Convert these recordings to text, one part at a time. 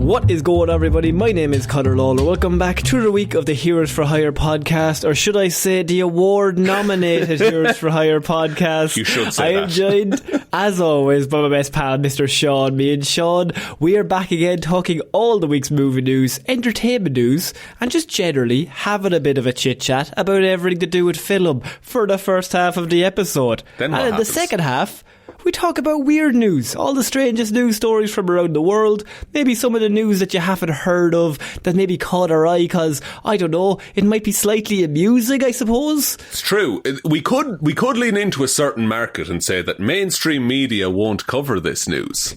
What is going on, everybody? My name is Conor Lawler. Welcome back to the week of the Heroes for Hire podcast, or should I say the award-nominated Heroes for Hire podcast. You should say I am joined, as always, by my best pal, Mr. Shaun. Me and Shaun, we are back again talking all the week's movie news, entertainment news, and just generally having a bit of a chit-chat about everything to do with film for the first half of the episode. Then what and in happens? the second half, we talk about weird news, all the strangest news stories from around the world, maybe some of the news that you haven't heard of that maybe caught our eye because, I don't know, it might be slightly amusing, I suppose. It's true. We could lean into a certain market and say that mainstream media won't cover this news.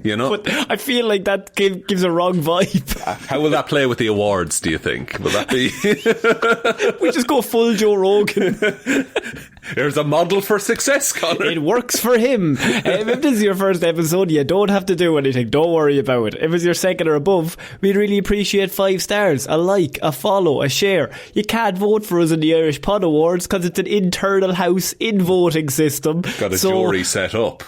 You know? But I feel like that gives a wrong vibe. How will that play with the awards, do you think? Will that be... We just go full Joe Rogan. There's a model for success, Conor. It works for him. If this is your first episode, you don't have to do anything. Don't worry about it. If it's your second or above, we'd really appreciate 5 stars, a like, a follow, a share. You can't vote for us in the Irish Pod Awards because it's an internal house in-voting system. Got a jury set up.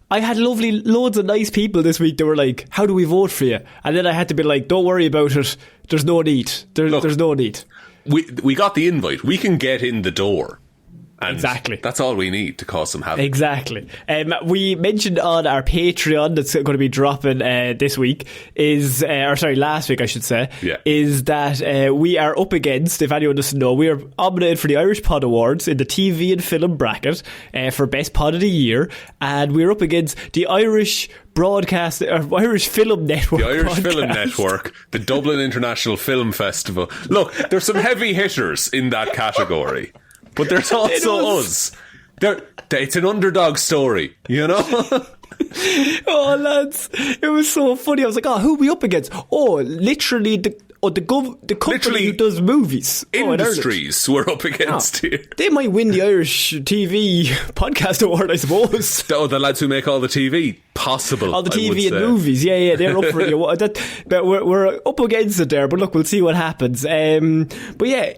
I had loads of nice people this week that were like, how do we vote for you? And then I had to be like, don't worry about it. There's no need. There's no need. We got the invite. We can get in the door. And exactly. That's all we need to cause some havoc. Exactly. We mentioned on our Patreon that's going to be dropping this week last week I should say, is that we are up against, if anyone doesn't know, we are nominated for the Irish Pod Awards in the TV and film bracket for Best Pod of the Year, and we're up against the Irish Broadcast or Irish Film Network. The Irish podcast. Film Network, the Dublin International Film Festival. Look, there's some heavy hitters in that category. But there's also us. It's an underdog story, you know? Oh, lads, it was so funny. I was like, who are we up against? Oh, literally the company who does movies. Industries we're up against here. They might win the Irish TV podcast award, I suppose. Oh, the lads who make all the TV possible. All the TV and movies, yeah, they're up for the award. But we're up against it there, but look, we'll see what happens. But yeah,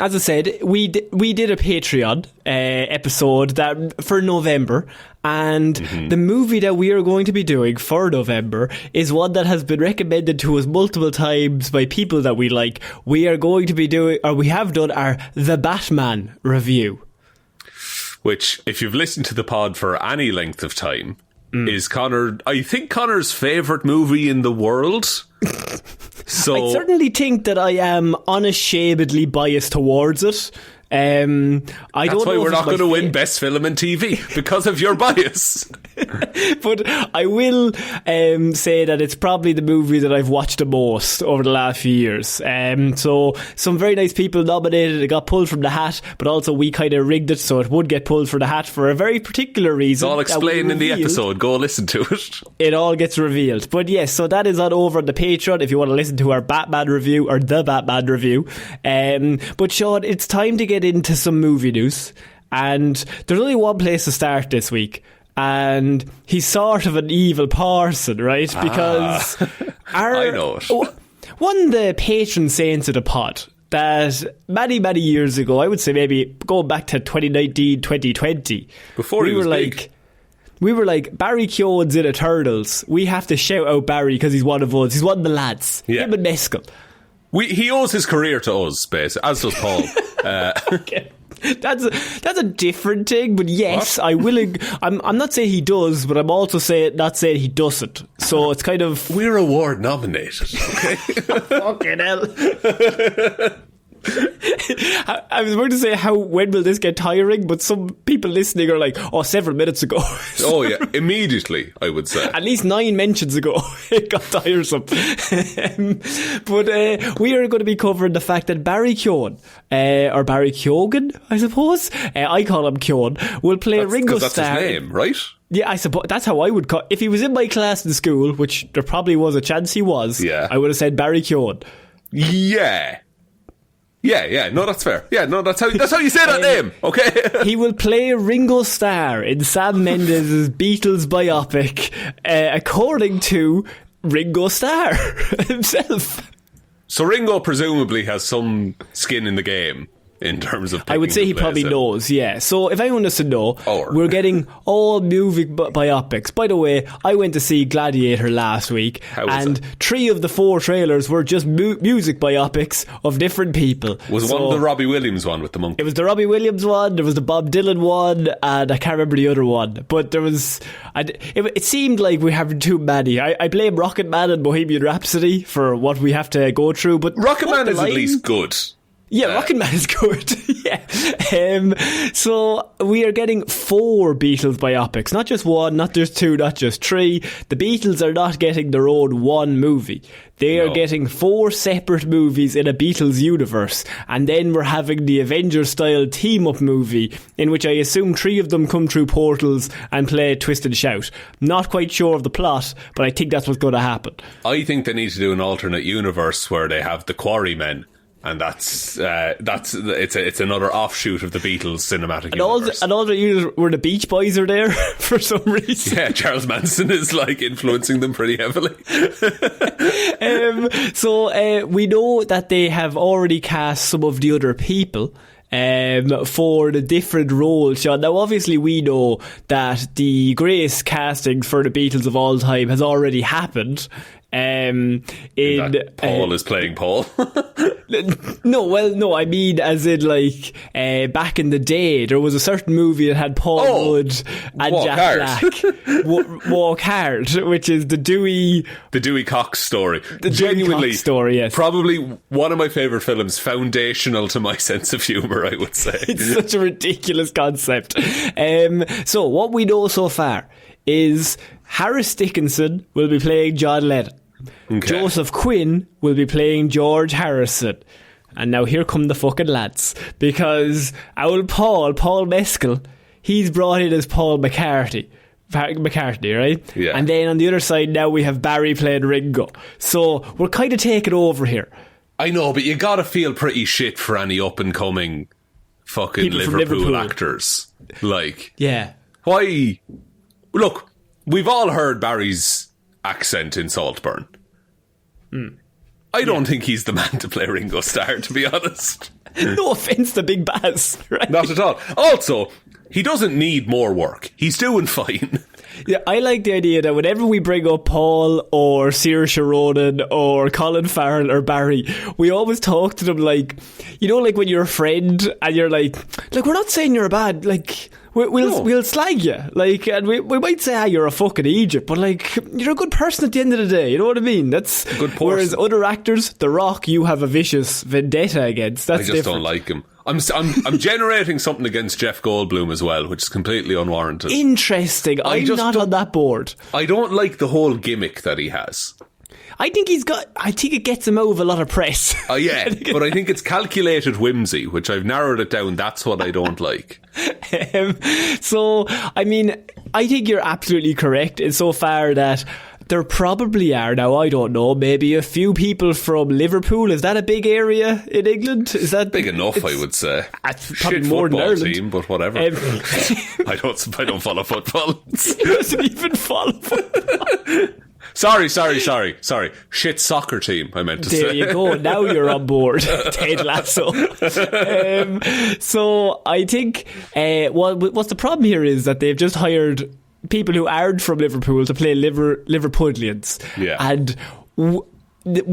as I said, we did a Patreon episode that for November, and the movie that we are going to be doing for November is one that has been recommended to us multiple times by people that we like. We are going to be doing, or we have done, our The Batman review. Which, if you've listened to the pod for any length of time, is I think Conor's favourite movie in the world. So I certainly think that I am unashamedly biased towards it. That's why we're not going to win Best Film and TV, because of your bias. But I will say that it's probably the movie that I've watched the most over the last few years. So some very nice people nominated. It got pulled from the hat, but also we kind of rigged it so it would get pulled from the hat for a very particular reason. It's all explained in the episode. Go listen to it. It all gets revealed. But yes, so that is on over on the Patreon if you want to listen to our Batman review or the Batman review. But Shaun, it's time to get into some movie news, and there's only one place to start this week, and he's sort of an evil person, right? Because I know it. One of the patron saints of the pod that many years ago, I would say maybe going back to 2019, 2020, before he was big. We were like, Barry Keoghan's in Eternals. We have to shout out Barry because he's one of us. He's one of the lads. Yeah. Him and Mescal. He owes his career to us, basically, as does Paul. Okay. That's a different thing, but yes, what? I will. I'm not saying he does, but I'm also not saying he doesn't. So it's kind of we're award nominated. Okay, fucking hell. I was about to say when will this get tiring, but some people listening are like, several minutes ago. Oh yeah, immediately I would say. At least 9 mentions ago it got tiresome. But we are going to be covering the fact that Barry Keoghan, or Barry Keoghan, I suppose, I call him Keoghan, will play Ringo Starr. That's his name, right? Yeah, I suppose that's how I would call. If he was in my class in school, which there probably was a chance he was, I would have said Barry Keoghan. Yeah. Yeah, no, that's fair. Yeah, no, that's how you say that name, okay? He will play Ringo Starr in Sam Mendes' Beatles biopic, according to Ringo Starr himself. So Ringo presumably has some skin in the game. in terms of I would say he probably knows, yeah. So if anyone doesn't know, we're getting all music biopics. By the way, I went to see Gladiator last week, and 3 of the 4 trailers were just music biopics of different people. Was one the Robbie Williams one with the monkey? It was the Robbie Williams one, there was the Bob Dylan one, and I can't remember the other one. But there was... It seemed like we have too many. I blame Rocket Man and Bohemian Rhapsody for what we have to go through, but... Rocket Man is at least good. Yeah, Rocket Man is good. Yeah. So we are getting 4 Beatles biopics. Not just 1, not just 2, not just 3. The Beatles are not getting their own one movie. They are getting 4 separate movies in a Beatles universe. And then we're having the Avengers-style team-up movie, in which I assume 3 of them come through portals and play Twist and Shout. Not quite sure of the plot, but I think that's what's going to happen. I think they need to do an alternate universe where they have the Quarrymen. And it's another offshoot of the Beatles cinematic universe. And all the years where the Beach Boys are there for some reason. Yeah, Charles Manson is like influencing them pretty heavily. So we know that they have already cast some of the other people for the different roles. Sean, now obviously we know that the greatest casting for the Beatles of all time has already happened. Paul is playing Paul. No, I mean as in like back in the day there was a certain movie that had Paul Rudd and Jack Black. Walk Hard, which is the Dewey Cox story. The Genuinely Cox story, yes. Probably one of my favourite films, foundational to my sense of humour, I would say. It's such a ridiculous concept. So what we know so far is Harris Dickinson will be playing John Lennon. Okay. Joseph Quinn will be playing George Harrison. And now here come the fucking lads. Because our Paul Mescal, he's brought in as Paul McCartney, right? Yeah. And then on the other side now we have Barry playing Ringo. So we're kind of taking over here. I know, but you gotta feel pretty shit for any up-and-coming fucking Liverpool actors. Like... Yeah. Why... Look, we've all heard Barry's accent in Saltburn. I don't think he's the man to play Ringo Starr, to be honest. No offence to Big Bass, right? Not at all. Also, he doesn't need more work. He's doing fine. Yeah, I like the idea that whenever we bring up Paul or Saoirse Ronan or Colin Farrell or Barry, we always talk to them like, you know, like when you're a friend and you're like, look, we're not saying you're bad, like... We'll slag you, like, and we might say, you're a fucking Egypt, but like, you're a good person at the end of the day. You know what I mean? That's a good person. Whereas other actors, The Rock, you have a vicious vendetta against. That's I just don't like him. I'm generating something against Jeff Goldblum as well, which is completely unwarranted. Interesting. I'm not on that board. I don't like the whole gimmick that he has. I think it gets him out of a lot of press. Yeah, but I think it's calculated whimsy, which I've narrowed it down. That's what I don't like. So, I mean, I think you're absolutely correct insofar that there probably are, now I don't know, maybe a few people from Liverpool. Is that a big area in England? Is that big enough? I would say. Probably more than Ireland. Team, but whatever. I don't follow football. He doesn't even follow football. Sorry. Shit soccer team, I meant to say. There you go. Now you're on board, Ted Lasso. So I think what's the problem here is that they've just hired people who aren't from Liverpool to play Liverpudlians. Yeah. And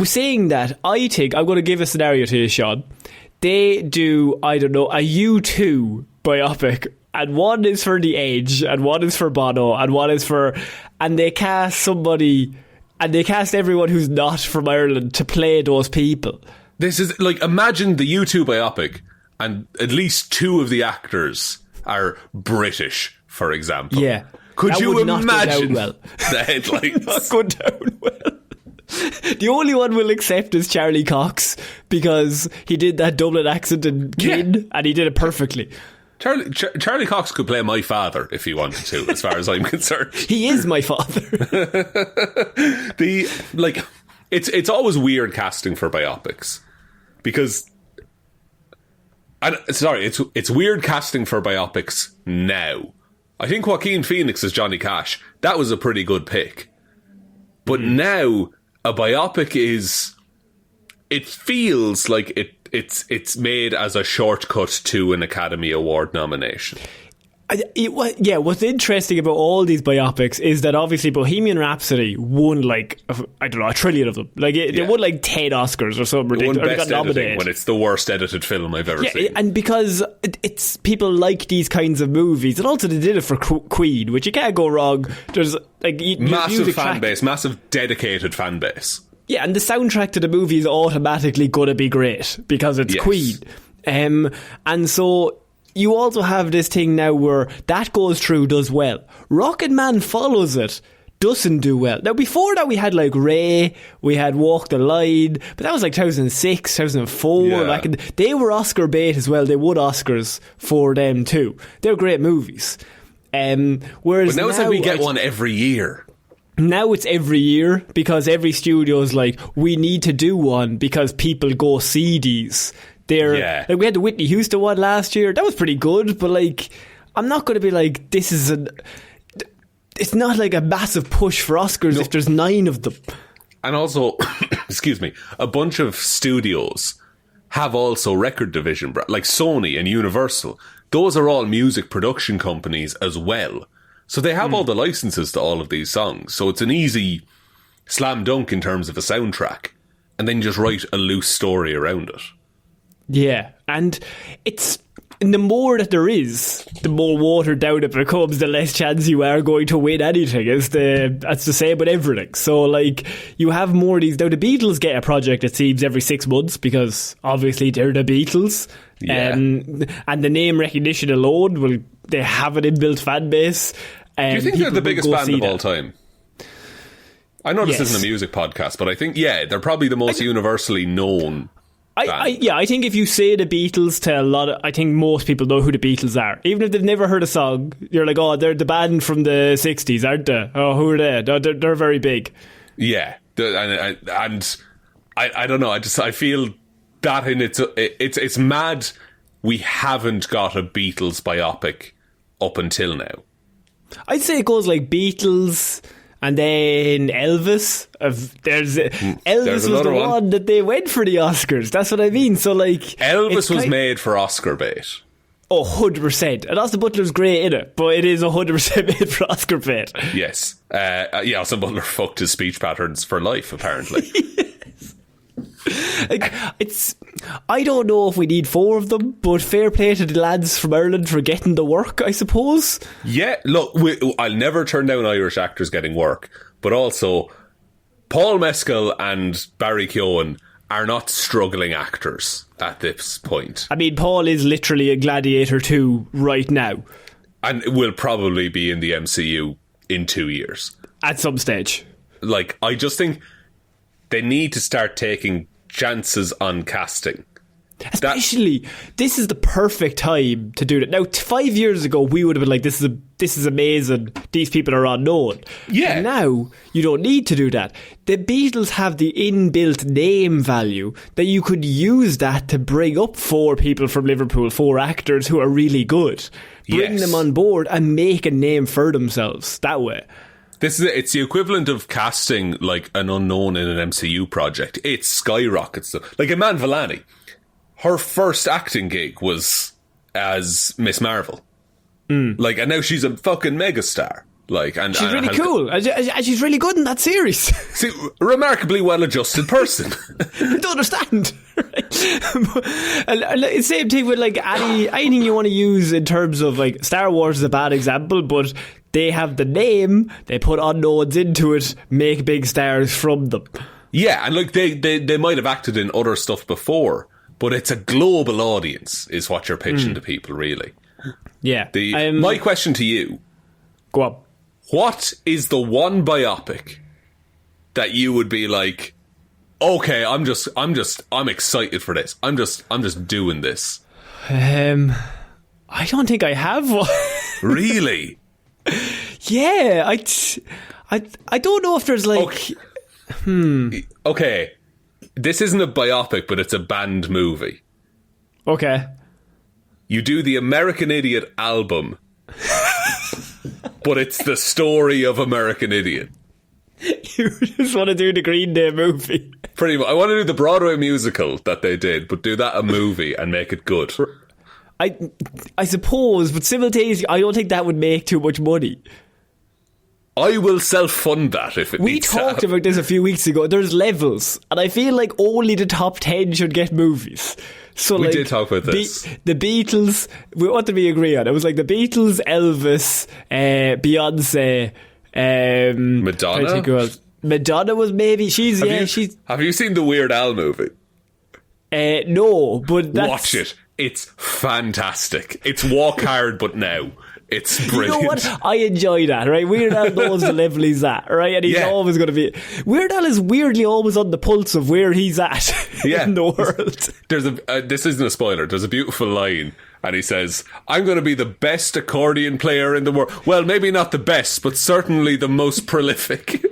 saying that, I think, I'm going to give a scenario to you, Sean. They do, I don't know, a U2 biopic. And one is for The Edge, and one is for Bono, and one is for... And they cast somebody... And they cast everyone who's not from Ireland to play those people. This is... Like, imagine the U2 biopic, and at least 2 of the actors are British, for example. Yeah. Could you imagine the headlines? Not go down well. The only one we'll accept is Charlie Cox, because he did that Dublin accent in Kin, and he did it perfectly. Charlie Cox could play my father if he wanted to, as far as I'm concerned. He is my father. It's always weird casting for biopics because, it's weird casting for biopics now. I think Joaquin Phoenix as Johnny Cash, that was a pretty good pick, but now a biopic it feels like it's made as a shortcut to an Academy Award nomination. What's interesting about all these biopics is that obviously Bohemian Rhapsody won like I don't know, a trillion of them. Like they won like 10 Oscars or something ridiculous. It won Best Editing when it's the worst edited film I've ever seen. And because it's people like these kinds of movies, and also they did it for Queen, which you can't go wrong. There's like massive fan base, massive dedicated fan base. Yeah, and the soundtrack to the movie is automatically going to be great because it's Queen. And so you also have this thing now where that goes through, does well. Rocket Man follows it, doesn't do well. Now, before that, we had like Ray, we had Walk the Line, but that was like 2006, 2004. Yeah. They were Oscar bait as well. They won Oscars for them too. They're great movies. Whereas but now it's like we get one every year. Now it's every year because every studio is like, we need to do one because people go see these. Like we had the Whitney Houston one last year. That was pretty good, but like I'm not going to be like it's not like a massive push for Oscars if there's 9 of them. And also, excuse me, a bunch of studios have also record division, like Sony and Universal. Those are all music production companies as well. So they have all the licenses to all of these songs. So it's an easy slam dunk in terms of a soundtrack. And then just write a loose story around it. Yeah, and the more that there is, the more watered down it becomes, the less chance you are going to win anything. That's the same with everything. So, like, you have more of these. Now, the Beatles get a project, it seems, every 6 months because obviously they're the Beatles. Yeah. And the name recognition alone, they have an inbuilt fan base. Do you think they're the biggest band of all time? I know this isn't a music podcast, but I think, they're probably the most universally known. I think if you say the Beatles to I think most people know who the Beatles are. Even if they've never heard a song, you're like, oh, they're the band from the 60s, aren't they? Oh, who are they? They're very big. Yeah, and I don't know. I feel that it's mad we haven't got a Beatles biopic up until now. I'd say it goes like Beatles. And then Elvis, Elvis was the one that they went for the Oscars. That's what I mean. So like, Elvis was made for Oscar bait. Oh, 100%. And Austin Butler's great in it, but it is 100% made for Oscar bait. Yes. Austin Butler fucked his speech patterns for life, apparently. I don't know if we need 4 of them, but fair play to the lads from Ireland for getting the work, I suppose. Yeah, look, I'll never turn down Irish actors getting work, but also Paul Mescal and Barry Keoghan are not struggling actors at this point. I mean, Paul is literally a Gladiator 2 right now. And will probably be in the MCU in 2 years. At some stage. Like, I just think they need to start taking chances on casting. Especially, this is the perfect time to do it. Now, 5 years ago, we would have been like, this is amazing. These people are unknown. Yeah. And now, you don't need to do that. The Beatles have the inbuilt name value that you could use that to bring up 4 people from Liverpool, 4 actors who are really good. Bring them on board and make a name for themselves that way. It's the equivalent of casting like an unknown in an MCU project. It skyrockets. Like Iman Vellani, her first acting gig was as Miss Marvel. Like, and now she's a fucking megastar. Like, and she's really cool. And she's really good in that series. See, remarkably well-adjusted person. I don't understand. And same thing with like anything you want to use in terms of like Star Wars is a bad example, but they have the name, they put unknowns into it, make big stars from them. Yeah, and like they might have acted in other stuff before, but it's a global audience is what you're pitching to people, really. Yeah. My question to you. Go on. What is the one biopic that you would be like, okay, I'm excited for this. I'm just doing this. I don't think I have one. Really? Yeah, I don't know if there's like... Okay. This isn't a biopic, but it's a band movie. Okay. You do the American Idiot album, but it's the story of American Idiot. You just want to do the Green Day movie. Pretty much. I want to do the Broadway musical that they did, but do that a movie and make it good. I suppose, but simultaneously, I don't think that would make too much money. I will self-fund that if it We needs talked to. about this a few weeks ago. There's levels, and I feel like only the top 10 should get movies. So We like, did talk about this. The Beatles, what did we agree on? It was like the Beatles, Elvis, Beyonce, Madonna? Madonna was maybe. Have you seen the Weird Al movie? No, but that's... Watch it. It's fantastic. It's Walk Hard, but now. It's brilliant. You know what? I enjoy that, right? Weird Al knows the level he's at, right? And he's always going to be... Weird Al is weirdly always on the pulse of where he's at in the world. There's this isn't a spoiler. There's a beautiful line, and he says, "I'm going to be the best accordion player in the world." Well, maybe not the best, but certainly the most prolific.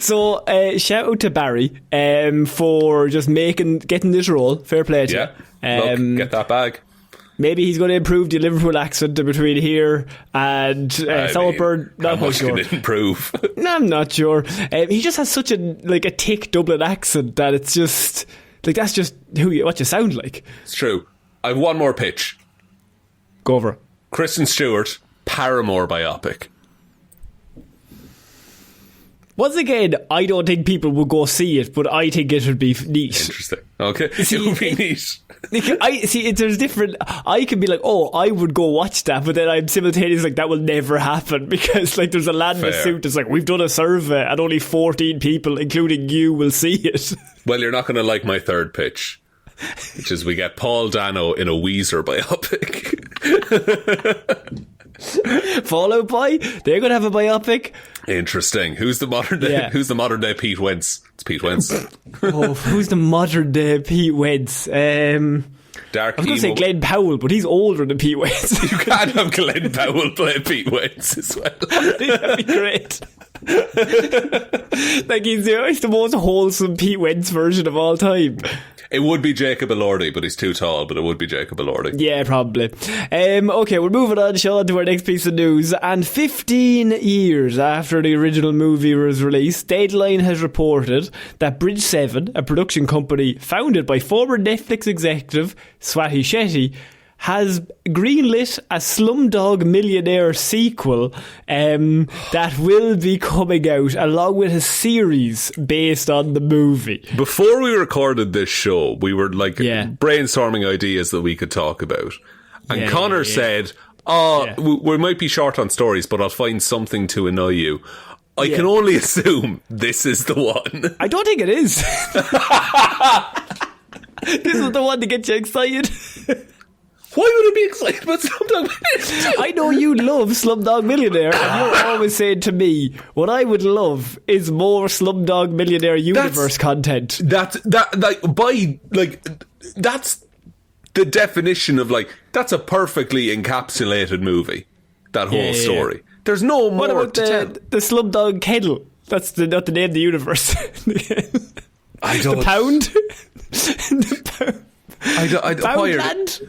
So, shout out to Barry for just getting this role. Fair play to you. Look, get that bag. Maybe he's going to improve the Liverpool accent between here and Salford. How much can it improve? No, I'm not sure. He just has such a thick Dublin accent that it's just like that's just what you sound like. It's true. I have one more pitch. Go over it. Kristen Stewart, Paramore biopic. Once again, I don't think people would go see it, but I think it would be neat. Interesting. Okay, it would be neat. There's different. I can be like, oh, I would go watch that, but then I'm simultaneously like, that will never happen because like there's a Landis suit. It's like we've done a survey and only 14 people, including you, will see it. Well, you're not going to like my third pitch, which is we get Paul Dano in a Weezer biopic. Fall Out Boy, they're going to have a biopic. Interesting. Who's the modern day? Yeah. Who's the modern day Pete Wentz? It's Pete Wentz. Oh, who's the modern day Pete Wentz? Dark. I was going to say Glenn Powell, but he's older than Pete Wentz. You can't have Glenn Powell play Pete Wentz as well. That'd be great. Like he's the most wholesome Pete Wentz version of all time. It would be Jacob Elordi, but he's too tall, but it would be Jacob Elordi. Yeah, probably. Okay, we're moving on, Sean, to our next piece of news. And 15 years after the original movie was released, Deadline has reported that Bridge 7, a production company founded by former Netflix executive Swati Shetty, has greenlit a Slumdog Millionaire sequel that will be coming out along with a series based on the movie. Before we recorded this show, we were brainstorming ideas that we could talk about. And Connor said, we might be short on stories, but I'll find something to annoy you. I can only assume this is the one. I don't think it is. This is the one to get you excited. Why would I be excited about Slumdog Millionaire? I know you love Slumdog Millionaire, and you're always saying to me, what I would love is more Slumdog Millionaire universe content. That's the definition of that's a perfectly encapsulated movie. That whole story. There's no more what about to tell. The Slumdog Kennel? That's not the name of the universe. I don't. The Pound? The Pound. Poundland?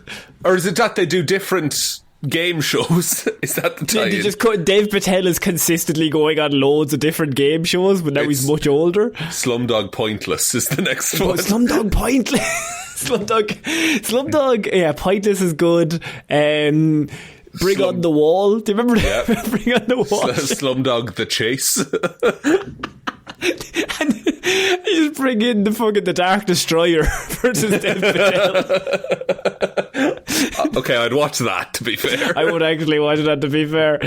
Or is it that they do different game shows? Is that the tie-in? Dave Patel is consistently going on loads of different game shows, but now he's much older. Slumdog Pointless is the next one. Slumdog Pointless. Slumdog, yeah, Pointless is good. Bring on the Wall. Do you remember Bring on the Wall? Slumdog The Chase. And you just bring in the Dark Destroyer versus Dave Patel. Okay, I'd watch that, to be fair. I would actually watch that, to be fair.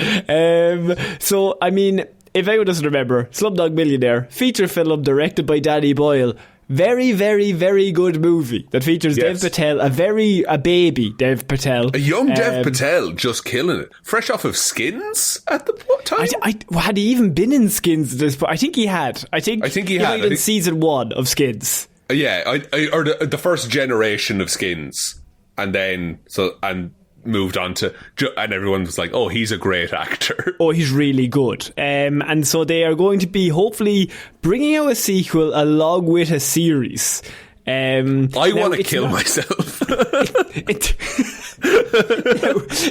So, I mean, if anyone doesn't remember, Slumdog Millionaire, feature film directed by Danny Boyle. Very, very, very good movie that features Dev Patel, a baby Dev Patel. A young Dev Patel just killing it. Fresh off of Skins at the time? Had he even been in Skins at this point? I think he had. I think he had. In season 1 of Skins. Yeah, or the first generation of Skins. And then, moved on to, and everyone was like, oh, he's a great actor. Oh, he's really good. And so they are going to be hopefully bringing out a sequel along with a series. I want to kill myself.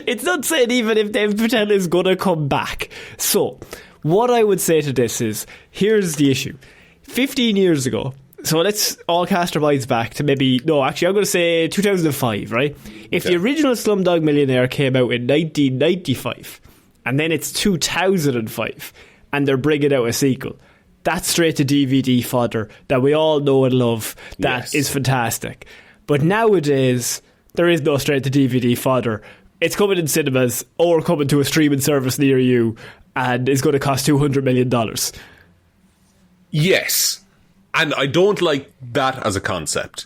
It's not saying even if Dev Patel is going to come back. So what I would say to this is, here's the issue. 15 years ago, so let's all cast our minds back to I'm going to say 2005, right? If the original Slumdog Millionaire came out in 1995, and then it's 2005, and they're bringing out a sequel, that's straight to DVD fodder that we all know and love. That is fantastic. But nowadays, there is no straight to DVD fodder. It's coming in cinemas or coming to a streaming service near you, and it's going to cost $200 million. Yes. And I don't like that as a concept.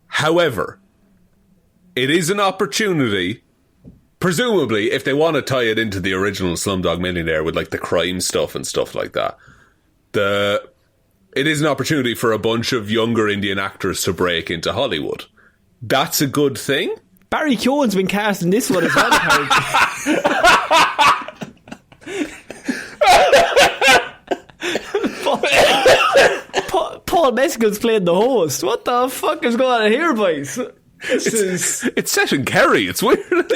However, it is an opportunity, presumably, if they want to tie it into the original Slumdog Millionaire with like the crime stuff and stuff like that. It is an opportunity for a bunch of younger Indian actors to break into Hollywood. That's a good thing. Barry Keoghan's been cast in this one as well, apparently. Paul Mescal's playing the host. What the fuck is going on here, boys? It's set in Kerry. It's weird.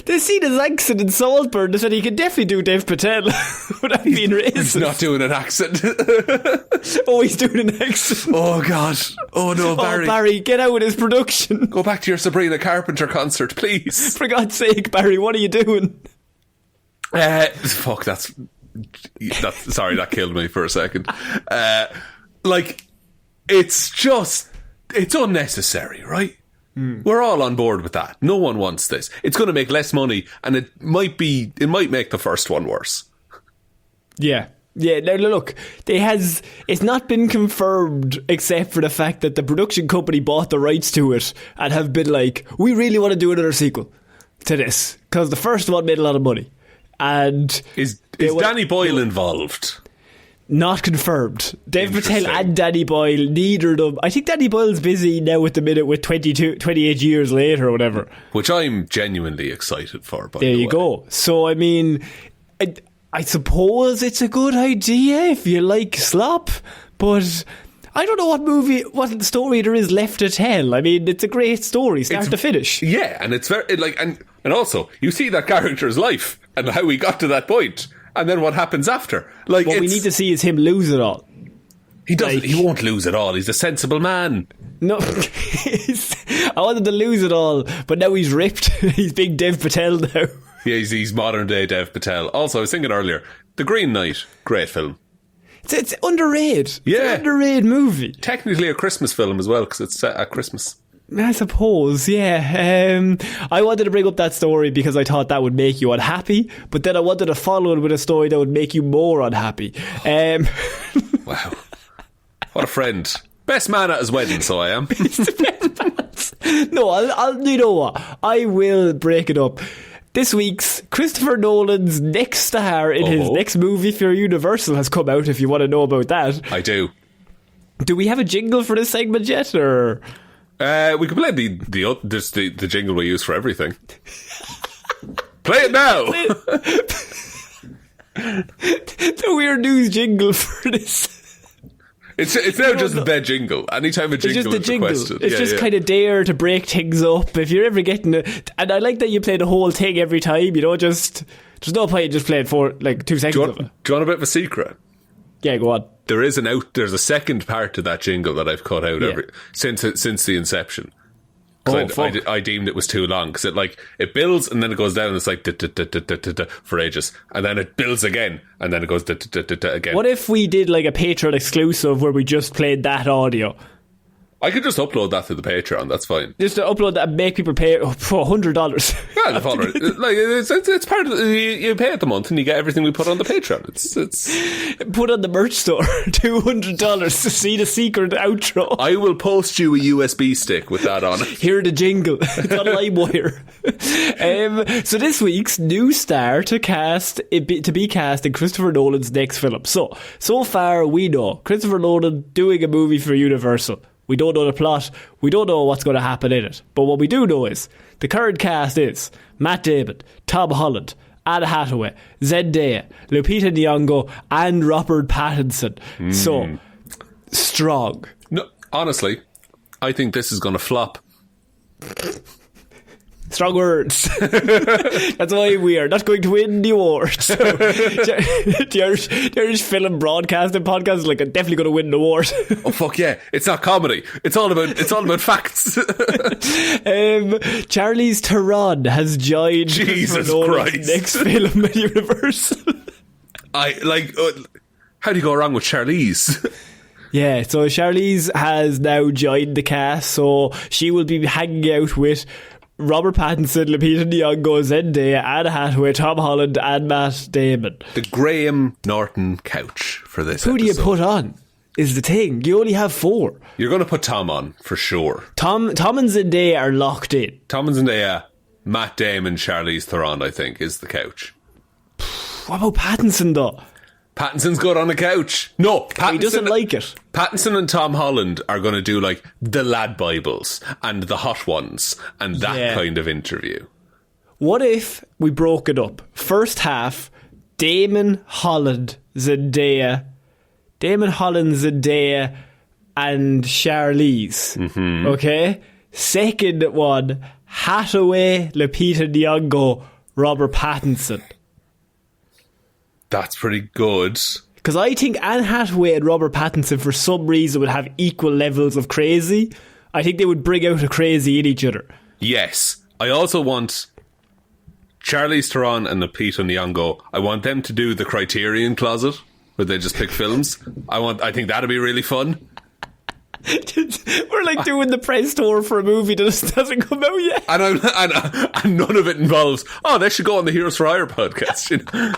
They see his accent in Saltburn. They said he could definitely do Dev Patel without being racist. He's not doing an accent. Oh, he's doing an accent. Oh, God. Oh, no, Barry. Oh, Barry, get out with his production. Go back to your Sabrina Carpenter concert, please. For God's sake, Barry, what are you doing? Fuck, that's sorry, that killed me for a second. It's unnecessary, right? We're all on board with that. No one wants this. It's going to make less money, and it might make the first one worse. Yeah. Now look, it's not been confirmed except for the fact that the production company bought the rights to it and have been like, we really want to do another sequel to this because the first one made a lot of money. And is Danny Boyle involved? Not confirmed. Dev Patel and Danny Boyle, neither of them. I think Danny Boyle's busy now at the minute with 28 years later or whatever. Which I'm genuinely excited for, by the way. There you go. So, I mean, I suppose it's a good idea if you like slop, but I don't know what story there is left to tell. I mean, it's a great story, start to finish. Yeah, and it's very, and also, you see that character's life and how he got to that point. And then what happens after? What we need to see is him lose it all. He doesn't. He won't lose it all. He's a sensible man. No, I wanted to lose it all, but now he's ripped. He's big Dev Patel now. Yeah, he's modern day Dev Patel. Also, I was thinking earlier, The Green Knight, great film. It's underrated. Yeah, it's an underrated movie. Technically a Christmas film as well because it's set at Christmas. I suppose, yeah. I wanted to bring up that story because I thought that would make you unhappy, but then I wanted to follow it with a story that would make you more unhappy. Wow. What a friend. Best man at his wedding, so I am. No, I'll you know what? I will break it up. This week's Christopher Nolan's next star in his next movie for Universal has come out, if you want to know about that. I do. Do we have a jingle for this segment yet, or... we can play the jingle we use for everything. Play it now. The weird news jingle for this. It's now just the jingle. Anytime a jingle is requested. It's just kind of there to break things up. If you're ever getting it, and I like that you play the whole thing every time. You know, just there's no point just playing for like 2 seconds of it. Do you want a bit of a secret? Yeah, go on. There's a second part to that jingle that I've cut out since the inception. I deemed it was too long because it builds and then it goes down. It's like for ages, and then it builds again, and then it goes again. What if we did like a Patreon exclusive where we just played that audio? I could just upload that to the Patreon. That's fine. Just to upload that and make people pay for $100. Yeah, the follower. It's part of you pay it the month and you get everything we put on the Patreon. It's put on the merch store $200 to see the secret outro. I will post you a USB stick with that on it. Hear the jingle. It's on LimeWire. So this week's new star to be cast in Christopher Nolan's next film. So far we know Christopher Nolan doing a movie for Universal. We don't know the plot. We don't know what's going to happen in it. But what we do know is the current cast is Matt Damon, Tom Holland, Anne Hathaway, Zendaya, Lupita Nyong'o, and Robert Pattinson. So, strong. No, honestly, I think this is going to flop. Strong words. That's why we are not going to win the award. So, the Irish Film Broadcasting Podcast is like, I'm definitely going to win the award. Oh fuck yeah! It's not comedy. It's all about facts. Charlize Theron has joined Jesus Christ next film at Universal. How do you go wrong with Charlize? Yeah, so Charlize has now joined the cast, so she will be hanging out with Robert Pattinson, Lupita Nyong'o, Zendaya, Anne Hathaway, Tom Holland and Matt Damon. The Graham Norton couch for this Who episode. do you put on is the thing. You only have 4. You're going to put Tom on, for sure. Tom and Zendaya are locked in. Tom and Zendaya, Matt Damon, Charlize Theron, I think, is the couch. What about Pattinson, though? Pattinson's good on the couch. No, Pattinson, He doesn't like it. Pattinson and Tom Holland are going to do like the Lad Bibles and the Hot Ones and that kind of interview. What if we broke it up? First half, Damon, Holland, Zendaya, and Charlize. Mm-hmm. Okay? Second one, Hathaway, Lupita Nyong'o, Robert Pattinson. That's pretty good. Because I think Anne Hathaway and Robert Pattinson for some reason would have equal levels of crazy. I think they would bring out a crazy in each other. Yes. I also want Charlize Theron and Lupita Nyong'o. I want them to do the Criterion Closet where they just pick films. I think that'd be really fun. We're like doing the press tour for a movie that doesn't come out yet. And none of it involves, they should go on the Heroes for Hire podcast, you know?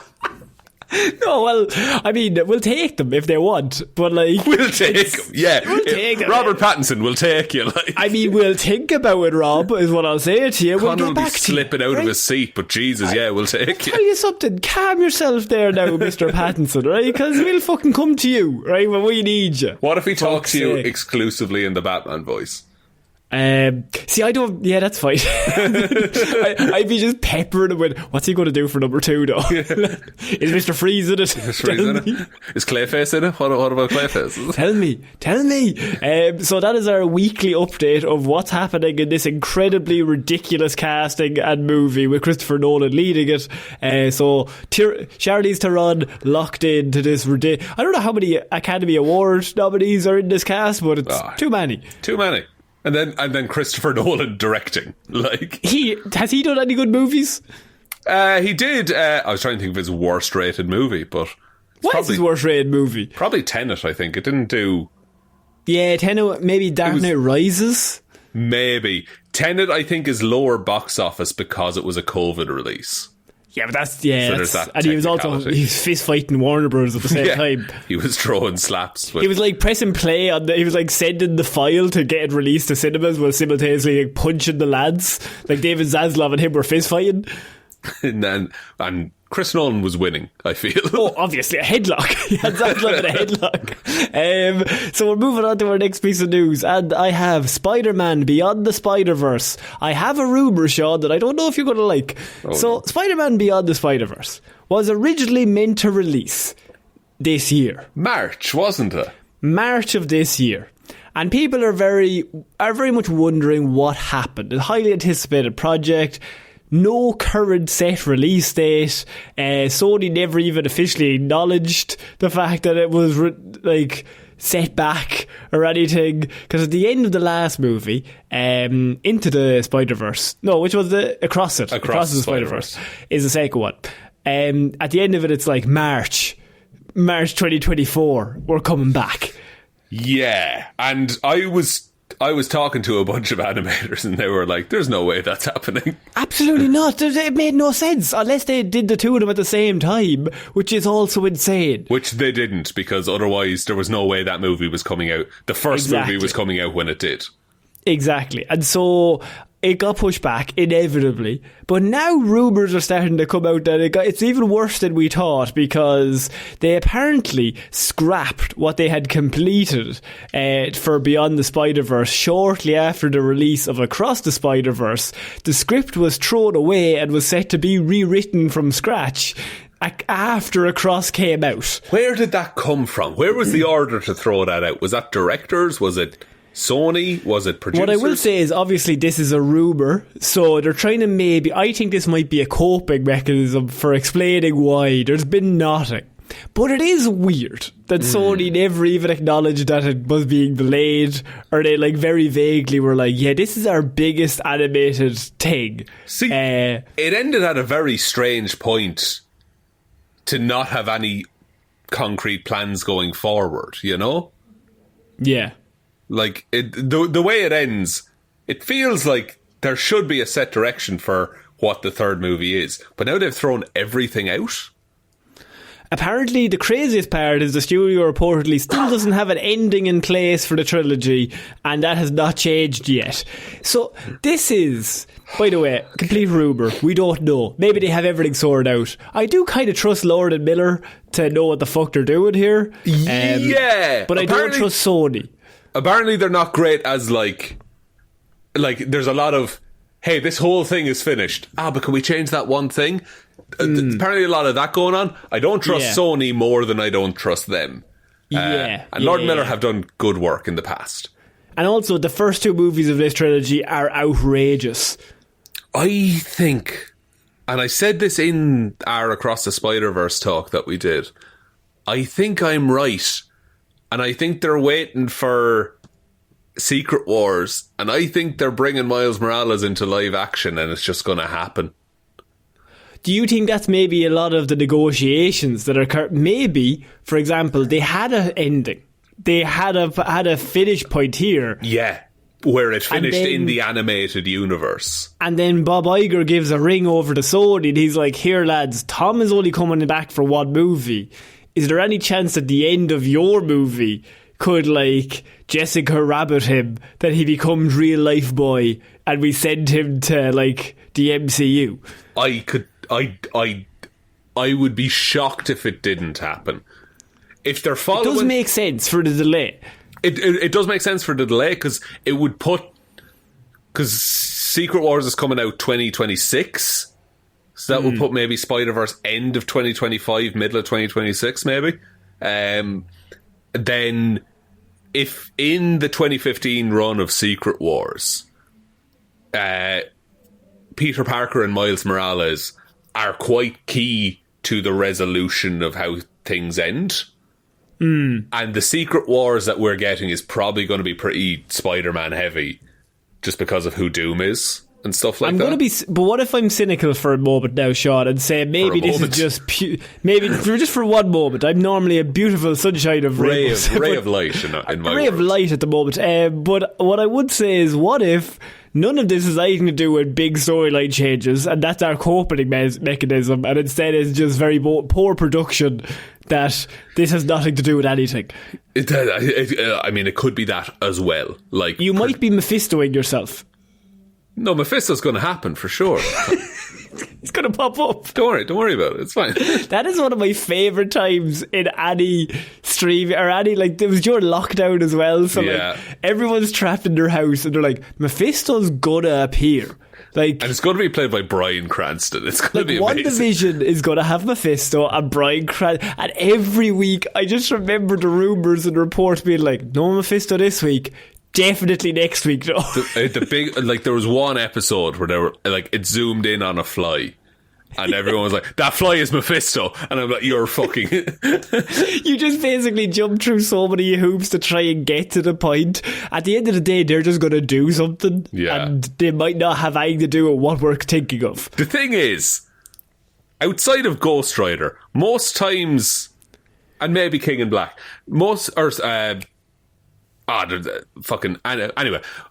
No, well, I mean, we'll take them if they want, but like... We'll take them, yeah. We'll take them. Robert Pattinson will take you, like... I mean, we'll think about it, Rob, is what I'll say to you. We'll Conor get will back be to you. slipping out of his seat, but Jesus, we'll take you. Tell you something, calm yourself there now, Mr. Pattinson, right? Because we'll fucking come to you, right, when we need you. What if he talks to you exclusively in the Batman voice? See, I don't... Yeah, that's fine. I'd be just peppering him with, what's he going to do for number 2, though? Is Mr. Freeze in it? Is Clayface in it? What about Clayface? Tell me. So that is our weekly update of what's happening in this incredibly ridiculous casting and movie with Christopher Nolan leading it. So Charlize Theron locked into this ridiculous... I don't know how many Academy Award nominees are in this cast, but it's too many. Too many. And then Christopher Nolan directing. Like, has he done any good movies? He did. I was trying to think of his worst rated movie, but what is his worst rated movie? Probably Tenet. I think it didn't do. Yeah, Tenet. Maybe Dark Knight Rises. Maybe Tenet. I think is lower box office because it was a COVID release. Yeah, but that's and he was fist fighting Warner Bros at the same time. He was throwing slaps. He was like pressing play on he was like sending the file to get it released to cinemas while simultaneously like punching the lads. Like David Zaslav and him were fist fighting. and Chris Nolan was winning, I feel. Oh, obviously, a headlock. He had Zaslav in a headlock. So we're moving on to our next piece of news, and I have Spider-Man Beyond the Spider-Verse. I have a rumour, Sean, that I don't know if you're going to like. Spider-Man Beyond the Spider-Verse was originally meant to release this year. March, wasn't it? March of this year. And people are very much wondering what happened. A highly anticipated project. No current set release date. Sony never even officially acknowledged the fact that it was set back or anything. Because at the end of the last movie, Into the Spider-Verse, which was Across the Spider-Verse, is the second one. At the end of it, it's like March 2024. We're coming back. Yeah, and I was talking to a bunch of animators and they were like, there's no way that's happening. Absolutely not. It made no sense unless they did the two of them at the same time, which is also insane. Which they didn't, because otherwise there was no way that movie was coming out. The first movie was coming out when it did. Exactly. And so it got pushed back, inevitably. But now rumours are starting to come out that it's even worse than we thought, because they apparently scrapped what they had completed for Beyond the Spider-Verse shortly after the release of Across the Spider-Verse. The script was thrown away and was set to be rewritten from scratch after Across came out. Where did that come from? Where was the order to throw that out? Was that directors? Was it Sony? Was it producers? What I will say is, obviously, this is a rumour, so they're trying to I think this might be a coping mechanism for explaining why there's been nothing. But it is weird that Sony never even acknowledged that it was being delayed, or they like very vaguely were like, yeah, this is our biggest animated thing. See, it ended at a very strange point to not have any concrete plans going forward, you know? Yeah. Like, the way it ends, it feels like there should be a set direction for what the third movie is. But now they've thrown everything out. Apparently, the craziest part is the studio reportedly still doesn't have an ending in place for the trilogy, and that has not changed yet. So, this is, by the way, complete rumour. We don't know. Maybe they have everything sorted out. I do kind of trust Lord and Miller to know what the fuck they're doing here. Yeah! But I don't trust Sony. Apparently, they're not great as, like, there's a lot of, hey, this whole thing is finished. But can we change that one thing? Apparently a lot of that going on. I don't trust Sony more than I don't trust them. And Lord Miller have done good work in the past. And also, the first two movies of this trilogy are outrageous. I think, and I said this in our Across the Spider-Verse talk that we did, I think I'm right. And I think they're waiting for Secret Wars. And I think they're bringing Miles Morales into live action, and it's just going to happen. Do you think that's maybe a lot of the negotiations that are maybe, for example, they had an ending, they had a finish point here, where it finished in the animated universe, and then Bob Iger gives a ring over to Sony, and he's like, "Here, lads, Tom is only coming back for one movie. Is there any chance at the end of your movie could like Jessica Rabbit him that he becomes real life boy, and we send him to like the MCU?" I would be shocked if it didn't happen. If they're following, it does make sense for the delay. It does make sense for the delay because it would put, because Secret Wars is coming out 2026, so that would put maybe Spider-Verse end of 2025, middle of 2026 maybe. Then if in the 2015 run of Secret Wars, Peter Parker and Miles Morales are quite key to the resolution of how things end. And the Secret Wars that we're getting is probably going to be pretty Spider-Man heavy just because of who Doom is and stuff like that. But what if I'm cynical for a moment now, Shaun, and say maybe this is just maybe just for one moment. I'm normally a beautiful sunshine of ray of light in my ray world. of light at the moment. But what I would say is, what if none of this has anything to do with big storyline changes, and that's our coping mechanism, and instead it's just very poor production, that this has nothing to do with anything? I mean, it could be that as well. Like, you might be Mephistoing yourself. No, Mephisto's going to happen for sure. It's going to pop up. Don't worry about it. It's fine. That is one of my favourite times in any stream, or any, like, it was during lockdown as well, so like everyone's trapped in their house and they're like, Mephisto's gonna appear. Like, and it's going to be played by Bryan Cranston. It's going to be amazing. WandaVision is going to have Mephisto and Bryan Cranston, and every week I just remember the rumours and reports being like, no Mephisto this week, definitely next week though. The big, like, there was one episode where they were like, it zoomed in on a fly and everyone was like, that fly is Mephisto, and I'm like, you're fucking you just basically jump through so many hoops to try and get to the point. At the end of the day, they're just going to do something, and they might not have anything to do with what we're thinking of. The thing is, outside of Ghost Rider, most times, and maybe King in Black, anyway,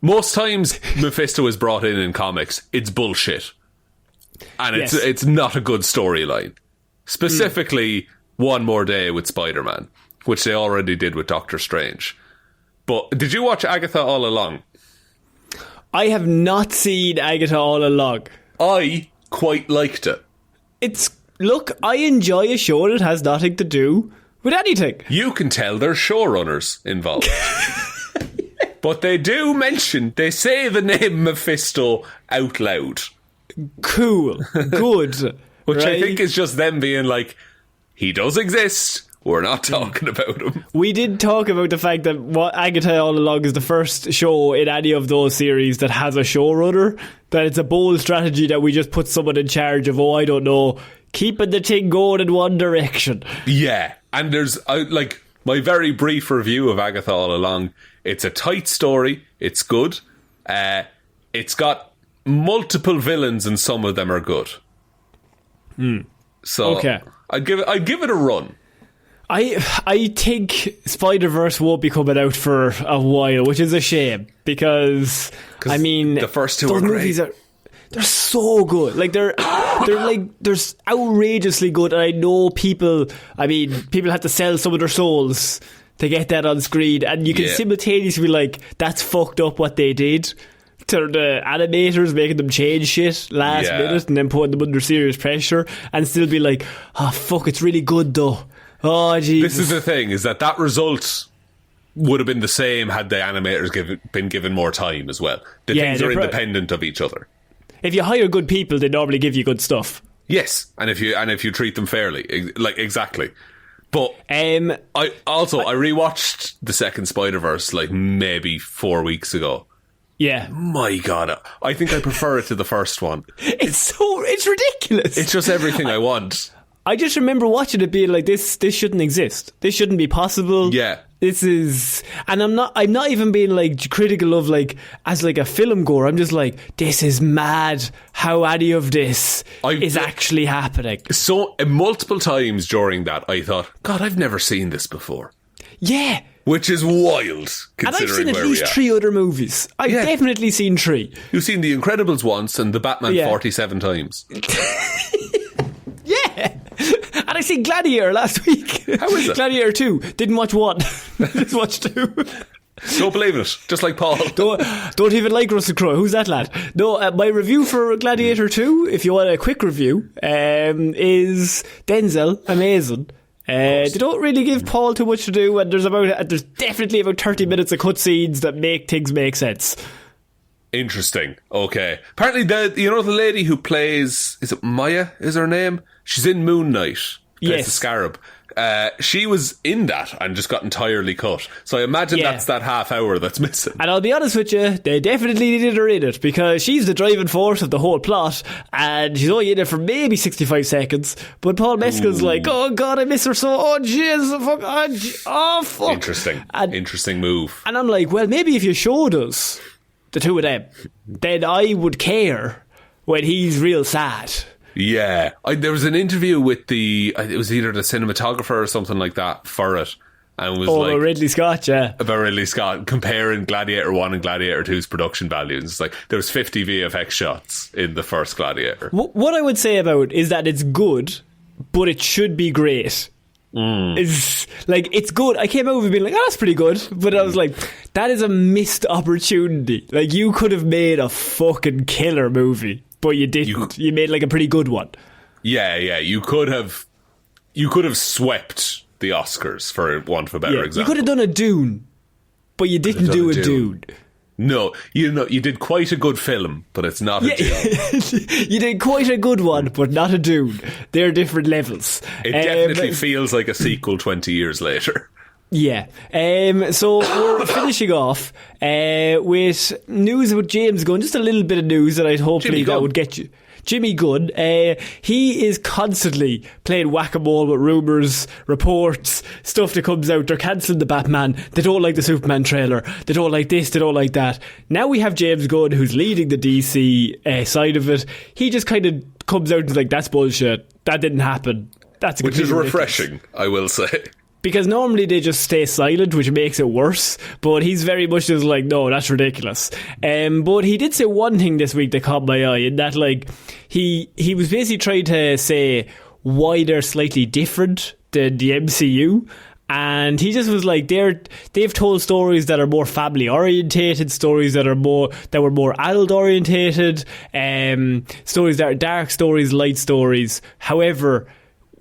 most times Mephisto is brought in comics, it's bullshit. And it's not a good storyline. Specifically, One More Day with Spider-Man, which they already did with Doctor Strange. But did you watch Agatha All Along? I have not seen Agatha All Along. I quite liked it. Look, I enjoy a show that has nothing to do with anything. You can tell there's showrunners involved. But they say the name Mephisto out loud. Cool. Good. Which right? I think is just them being like, he does exist. we're not talking about him. We did talk about the fact that what Agatha all along is the first show in any of those series that has a showrunner, that it's a bold strategy that we just put someone in charge of, I don't know, keeping the thing going in one direction. Yeah, and there's like my very brief review of Agatha all along. It's a tight story. It's good. It's got multiple villains, and some of them are good. So okay. I'd give it a run. I think Spider-Verse won't be coming out for a while, which is a shame, because I mean the first two those are great. movies they're so good. Like they're outrageously good, and I know people have to sell some of their souls to get that on screen, and you can simultaneously be like, that's fucked up what they did to the animators, making them change shit last minute and then putting them under serious pressure, and still be like, oh fuck, it's really good though. Oh Jesus. This is the thing, is that result would have been the same had the animators been given more time as well. The things are independent of each other. If you hire good people, they normally give you good stuff. Yes, and if you treat them fairly, like exactly. But I rewatched the second Spider-Verse like maybe 4 weeks ago. Yeah. My God, I think I prefer it to the first one. It's ridiculous. It's just everything I want. I just remember watching it being like, this shouldn't exist. This shouldn't be possible. Yeah. This is, and I'm not even being like critical of like as like a film goer. I'm just like, this is mad how any of this is actually happening. So multiple times during that I thought, God, I've never seen this before. Yeah. Which is wild, considering and I've seen at where least 3 other movies. I've definitely seen 3. You've seen The Incredibles once and The Batman 47 times. Yeah. And I seen Gladiator last week. How is it? Gladiator 2. Didn't watch 1. Just watched 2. Don't believe it. Just like Paul. Don't even like Russell Crowe. Who's that lad? No, my review for Gladiator 2, if you want a quick review, is Denzel. Amazing. They don't really give Paul too much to do, and there's definitely about 30 minutes of cutscenes that make things make sense. Interesting. Okay. Apparently, the lady who plays, is it Maya? Is her name? She's in Moon Knight. Plays the Scarab. She was in that and just got entirely cut. So I imagine that's that half hour that's missing. And I'll be honest with you, they definitely needed her in it, because she's the driving force of the whole plot, and she's only in it for maybe 65 seconds. But Paul Mescal's like, oh God, I miss her so. Oh jeez, fuck. Interesting. Interesting move. And I'm like, well, maybe if you showed us the two of them, then I would care when he's real sad. Yeah, there was an interview with it was either the cinematographer or something like that for it, and was about Ridley Scott, about Ridley Scott, comparing Gladiator 1 and Gladiator 2's production values. It's like there was 50 VFX shots in the first Gladiator. What I would say about it is that it's good, but it should be great. It's good. I came out of it being like, oh, that's pretty good, but I was like, that is a missed opportunity. Like, you could have made a fucking killer movie, but you didn't. You made like a pretty good one. Yeah. You could have swept the Oscars, for want of a better example. You could have done a Dune, but you didn't do a Dune. No, you did quite a good film, but it's not a Dune. You did quite a good one, but not a Dune. They're different levels. It definitely feels like a sequel 20 years later. Yeah. So we're finishing off with news about James Gunn. Just a little bit of news that I'd hopefully that would get you. Jimmy Gunn, he is constantly playing whack-a-mole with rumours, reports, stuff that comes out. They're cancelling the Batman. They don't like the Superman trailer. They don't like this. They don't like that. Now we have James Gunn, who's leading the DC side of it. He just kind of comes out and is like, that's bullshit. That didn't happen. That's which is refreshing, ridiculous. I will say. Because normally they just stay silent, which makes it worse. But he's very much just like, no, that's ridiculous. But he did say one thing this week that caught my eye, in that like he was basically trying to say why they're slightly different than the MCU. And he just was like, they've told stories that are more family orientated, stories that were more adult orientated, stories that are dark stories, light stories. However,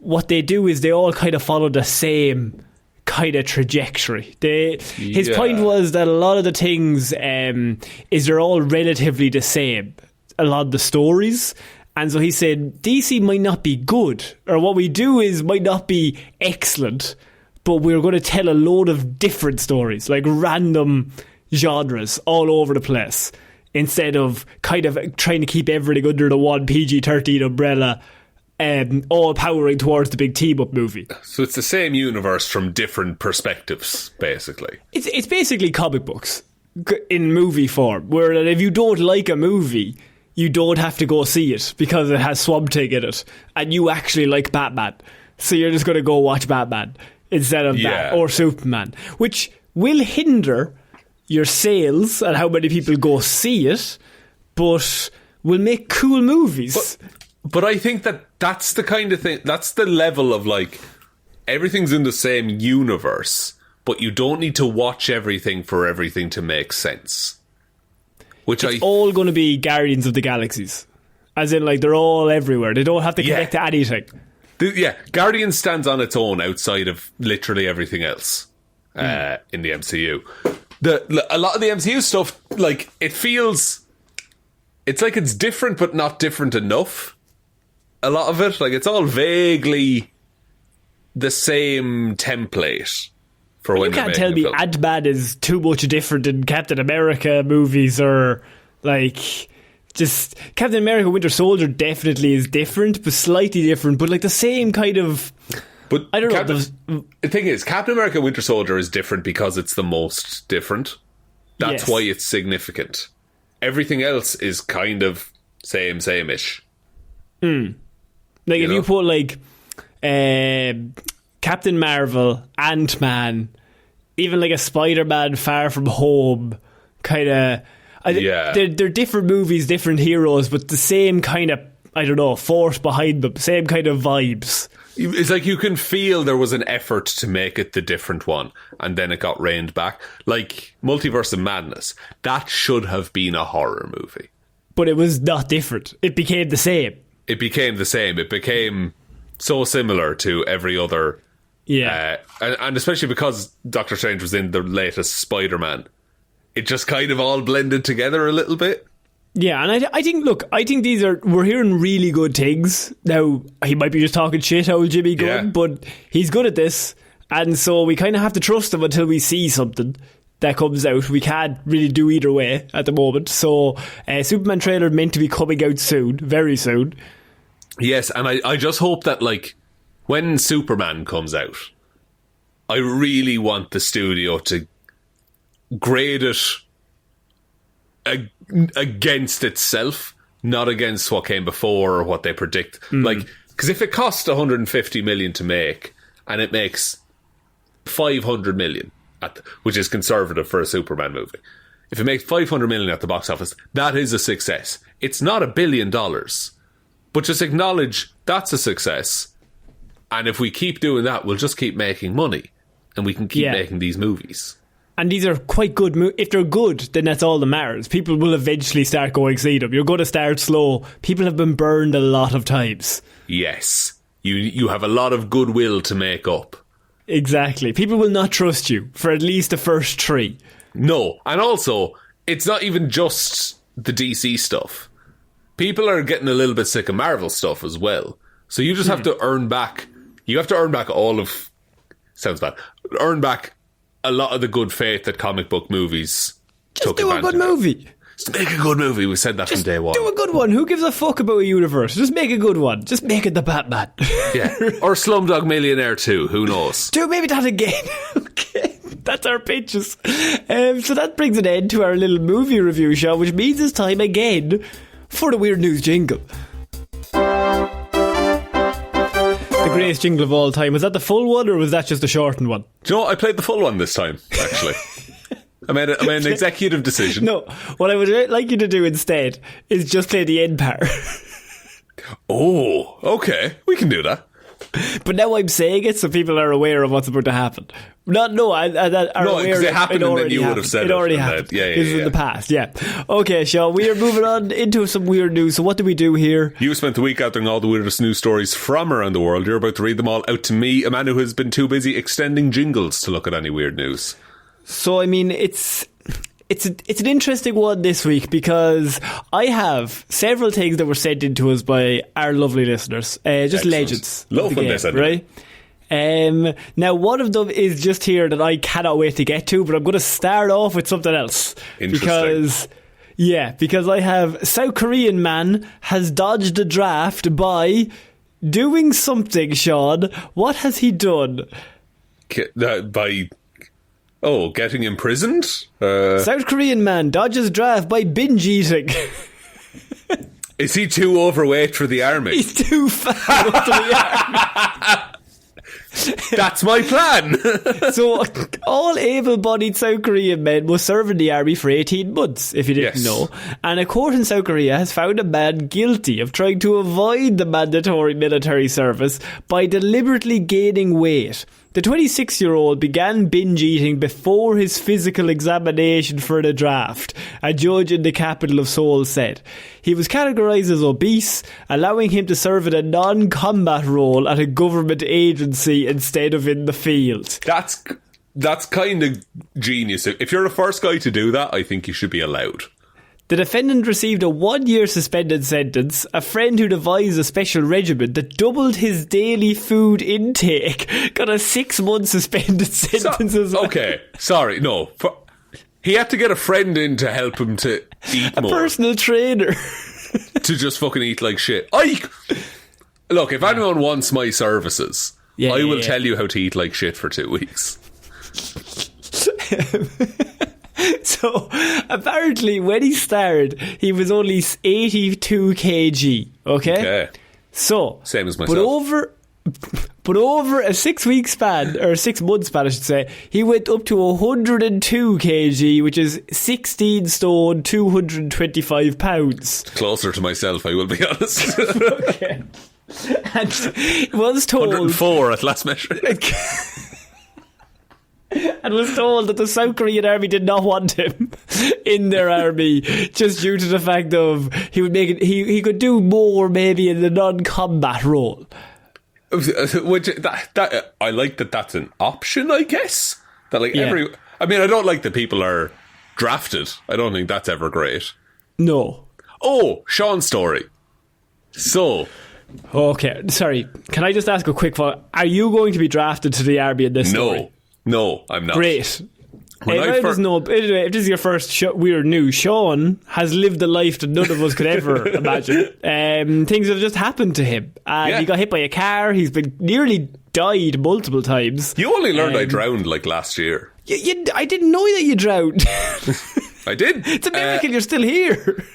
what they do is they all kind of follow the same kind of trajectory. His point was that a lot of the things is they're all relatively the same, a lot of the stories. And so he said DC might not be good, or what we do is might not be excellent, but we're going to tell a load of different stories, like random genres all over the place, instead of kind of trying to keep everything under the one PG-13 umbrella, all powering towards the big team-up movie. So it's the same universe from different perspectives, basically. It's basically comic books in movie form, where if you don't like a movie, you don't have to go see it because it has Swamp Thing in it, and you actually like Batman, so you're just going to go watch Batman instead of that, or Superman, which will hinder your sales and how many people go see it, but will make cool movies. But I think that's the kind of thing, that's the level of like, everything's in the same universe, but you don't need to watch everything for everything to make sense. Which it's all going to be Guardians of the Galaxies. As in, like, they're all everywhere. They don't have to connect to anything. Guardians stands on its own outside of literally everything else in the MCU. A lot of the MCU stuff, like, it feels... It's like it's different, but not different enough. A lot of it. Like, it's all vaguely the same template. You can't tell me Ant-Man is too much different than Captain America movies, or like just Captain America Winter Soldier definitely is different, but slightly different, but like the same kind of. But I don't know. The thing is, Captain America Winter Soldier is different because it's the most different. That's why it's significant. Everything else is kind of same-ish. Like if you put like Captain Marvel, Ant-Man, even like a Spider-Man Far From Home, kind of... They're different movies, different heroes, but the same kind of, I don't know, force behind them, same kind of vibes. It's like you can feel there was an effort to make it the different one, and then it got reined back. Like Multiverse of Madness, that should have been a horror movie. But it was not different. It became the same. It became so similar to every other... and especially because Doctor Strange was in the latest Spider-Man, it just kind of all blended together a little bit. Yeah, and I think we're hearing really good things. Now, he might be just talking shit, old Jimmy Gunn, but he's good at this, and so we kind of have to trust him until we see something that comes out. We can't really do either way at the moment. So, Superman trailer meant to be coming out soon, very soon. Yes, and I just hope that, like, when Superman comes out, I really want the studio to grade it against itself, not against what came before or what they predict. Like, because if it costs 150 million to make and it makes 500 million, which is conservative for a Superman movie, if it makes 500 million at the box office, that is a success. It's not $1 billion, but just acknowledge that's a success. And if we keep doing that, we'll just keep making money, and we can keep making these movies. And these are quite good. If they're good, then that's all that matters. People will eventually start going see them. You're going to start slow. People have been burned a lot of times. Yes. You have a lot of goodwill to make up. Exactly. People will not trust you for at least the first 3. No. And also, it's not even just the DC stuff. People are getting a little bit sick of Marvel stuff as well. So you just have to earn back. You have to earn back all of... Sounds bad. Earn back a lot of the good faith that comic book movies took advantage of. Just do a good movie. Just make a good movie. We said that from day one. Do a good one. Who gives a fuck about a universe? Just make a good one. Just make it the Batman. Yeah. Or Slumdog Millionaire 2. Who knows? Do maybe that again. Okay. That's our pitches. So that brings an end to our little movie review show, which means it's time again for the Weird News jingle. The greatest jingle of all time. Was that the full one, or was that just a shortened one? Do you know what? I played the full one this time, actually. I made an executive decision. No, what I would like you to do instead is just play the end part. Oh, okay. We can do that. But now I'm saying it so people are aware of what's about to happen. No, because it happened and then you would have said it. It already happened. Yeah, this is in the past, yeah. Okay, Shaun, we are moving on into some weird news. So what do we do here? You spent the week gathering all the weirdest news stories from around the world. You're about to read them all out to me, a man who has been too busy extending jingles to look at any weird news. So, I mean, it's an interesting one this week because I have several things that were sent in to us by our lovely listeners. Just Excellent. legends. Love when they send right? Now, one of them is just here that I cannot wait to get to, but I'm going to start off with something else. Interesting. Because I have South Korean man has dodged a draft by doing something, Shaun. What has he done? Getting imprisoned? South Korean man dodges draft by binge eating. Is he too overweight for the army? He's too fat up to the army. That's my plan. So, all able-bodied South Korean men must serve in the army for 18 months, if you didn't know. And a court in South Korea has found a man guilty of trying to avoid the mandatory military service by deliberately gaining weight. The 26-year-old began binge eating before his physical examination for the draft, a judge in the capital of Seoul said. He was categorised as obese, allowing him to serve in a non-combat role at a government agency instead of in the field. That's kind of genius. If you're the first guy to do that, I think you should be allowed. The defendant received a 1-year suspended sentence. A friend who devised a special regimen that doubled his daily food intake got a 6-month suspended sentence as well. Okay, sorry, no. He had to get a friend in to help him to eat more. A personal trainer. To just fucking eat like shit. Look, if anyone wants my services, I will tell you how to eat like shit for 2 weeks. So, apparently, when he started, he was only 82 kg, okay? So, same as myself. But over a 6-week span, or 6-month span, I should say, he went up to 102 kg, which is 16 stone, 225 pounds. Closer to myself, I will be honest. Okay. And was told... 104 at last measure. And was told that the South Korean army did not want him in their army, just due to the fact of he could do more maybe in the non-combat role. Which I like that that's an option, I guess. That I don't like that people are drafted. I don't think that's ever great. No. Oh, Shaun's story. So. Okay, sorry. Can I just ask a quick follow-up? Are you going to be drafted to the army in this story? No, I'm not. Great. If this is your first we're new, Shaun has lived a life that none of us could ever imagine. Things have just happened to him. He got hit by a car. He's been nearly died multiple times. You only learned I drowned like last year. I didn't know that you drowned. I did. It's a miracle you're still here.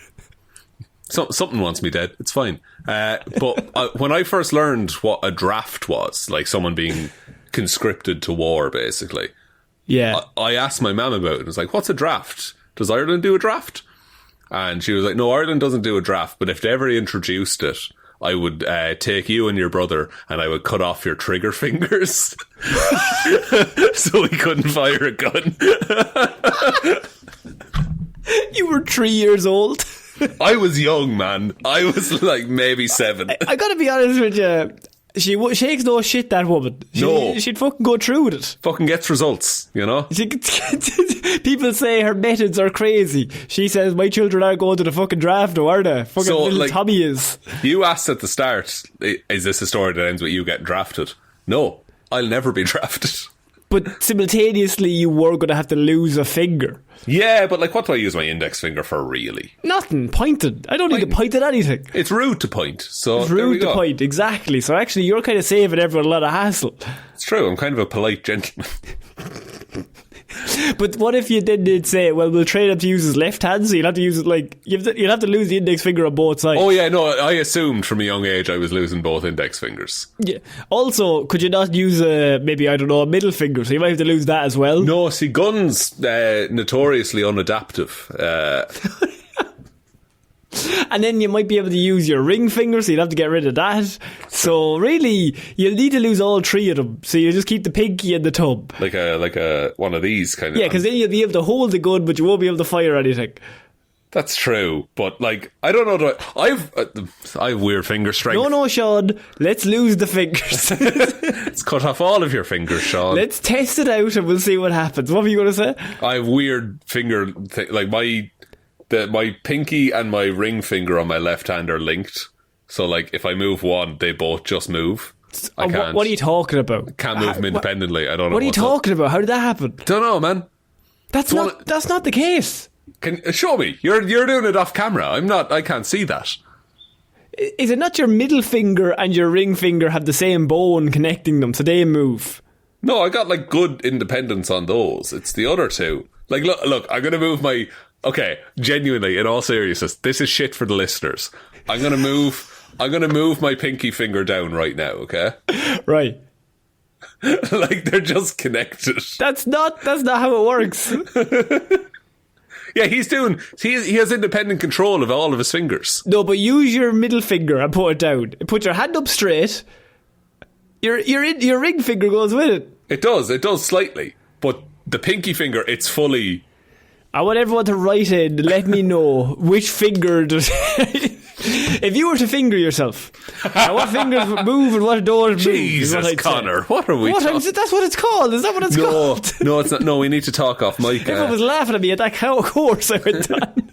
Something wants me dead. It's fine. But when I first learned what a draft was, like someone being conscripted to war, basically. Yeah. I asked my mum about it. I was like, what's a draft? Does Ireland do a draft? And she was like, no, Ireland doesn't do a draft, but if they ever introduced it, I would take you and your brother and I would cut off your trigger fingers so we couldn't fire a gun. You were 3 years old. I was young, man. I was like maybe 7. I gotta be honest with you. She shakes no shit, that woman. She'd fucking go through with it. Fucking gets results, you know? People say her methods are crazy. She says, my children aren't going to the fucking draft, no, are they? Fucking little Tommy is. You asked at the start, is this a story that ends with you getting drafted? No, I'll never be drafted. But simultaneously, you were going to have to lose a finger. Yeah, but what do I use my index finger for, really? Nothing. Pointed. I don't need to point at anything. It's rude to point. So it's rude to point, exactly. So actually, you're kind of saving everyone a lot of hassle. It's true. I'm kind of a polite gentleman. But what if you did say, well, we'll train him to use his left hand, so you'll have to use it you'll have to lose the index finger on both sides. Oh yeah, no, I assumed from a young age I was losing both index fingers. Yeah. Also, could you not use a middle finger, so you might have to lose that as well? No, see, guns, notoriously unadaptive. And then you might be able to use your ring finger, so you'd have to get rid of that. So really, you'll need to lose all 3 of them. So you just keep the pinky and the thumb. Like a one of these kind of. Yeah, because then you'll be able to hold the gun, but you won't be able to fire anything. That's true, but I don't know. I have weird finger strength. No, Shaun. Let's lose the fingers. Let's cut off all of your fingers, Shaun. Let's test it out, and we'll see what happens. What were you going to say? I have weird finger my pinky and my ring finger on my left hand are linked. So if I move one, they both just move. I can't. What are you talking about? Can't move them independently. I don't know. What are you talking about? How did that happen? Don't know, man. That's not the case. Show me. You're doing it off camera. I'm not. I can't see that. Is it not your middle finger and your ring finger have the same bone connecting them, so they move? No, I got like good independence on those. It's the other two. Like, look. I'm gonna move my. Okay, genuinely, in all seriousness, this is shit for the listeners. I'm gonna move my pinky finger down right now. Okay. Right. Like they're just connected. That's not how it works. Yeah, he has independent control of all of his fingers. No, but use your middle finger and put it down. Put your hand up straight. Your ring finger goes with it. It does slightly. But the pinky finger, it's fully... I want everyone to write in, let me know which finger does... If you were to finger yourself, what fingers would move and what doors move? Jesus, Connor, what are we talking? That's what it's called. Is that what it's called? No, it's not. No, we need to talk off mic. Everyone was laughing at me at that course I went on.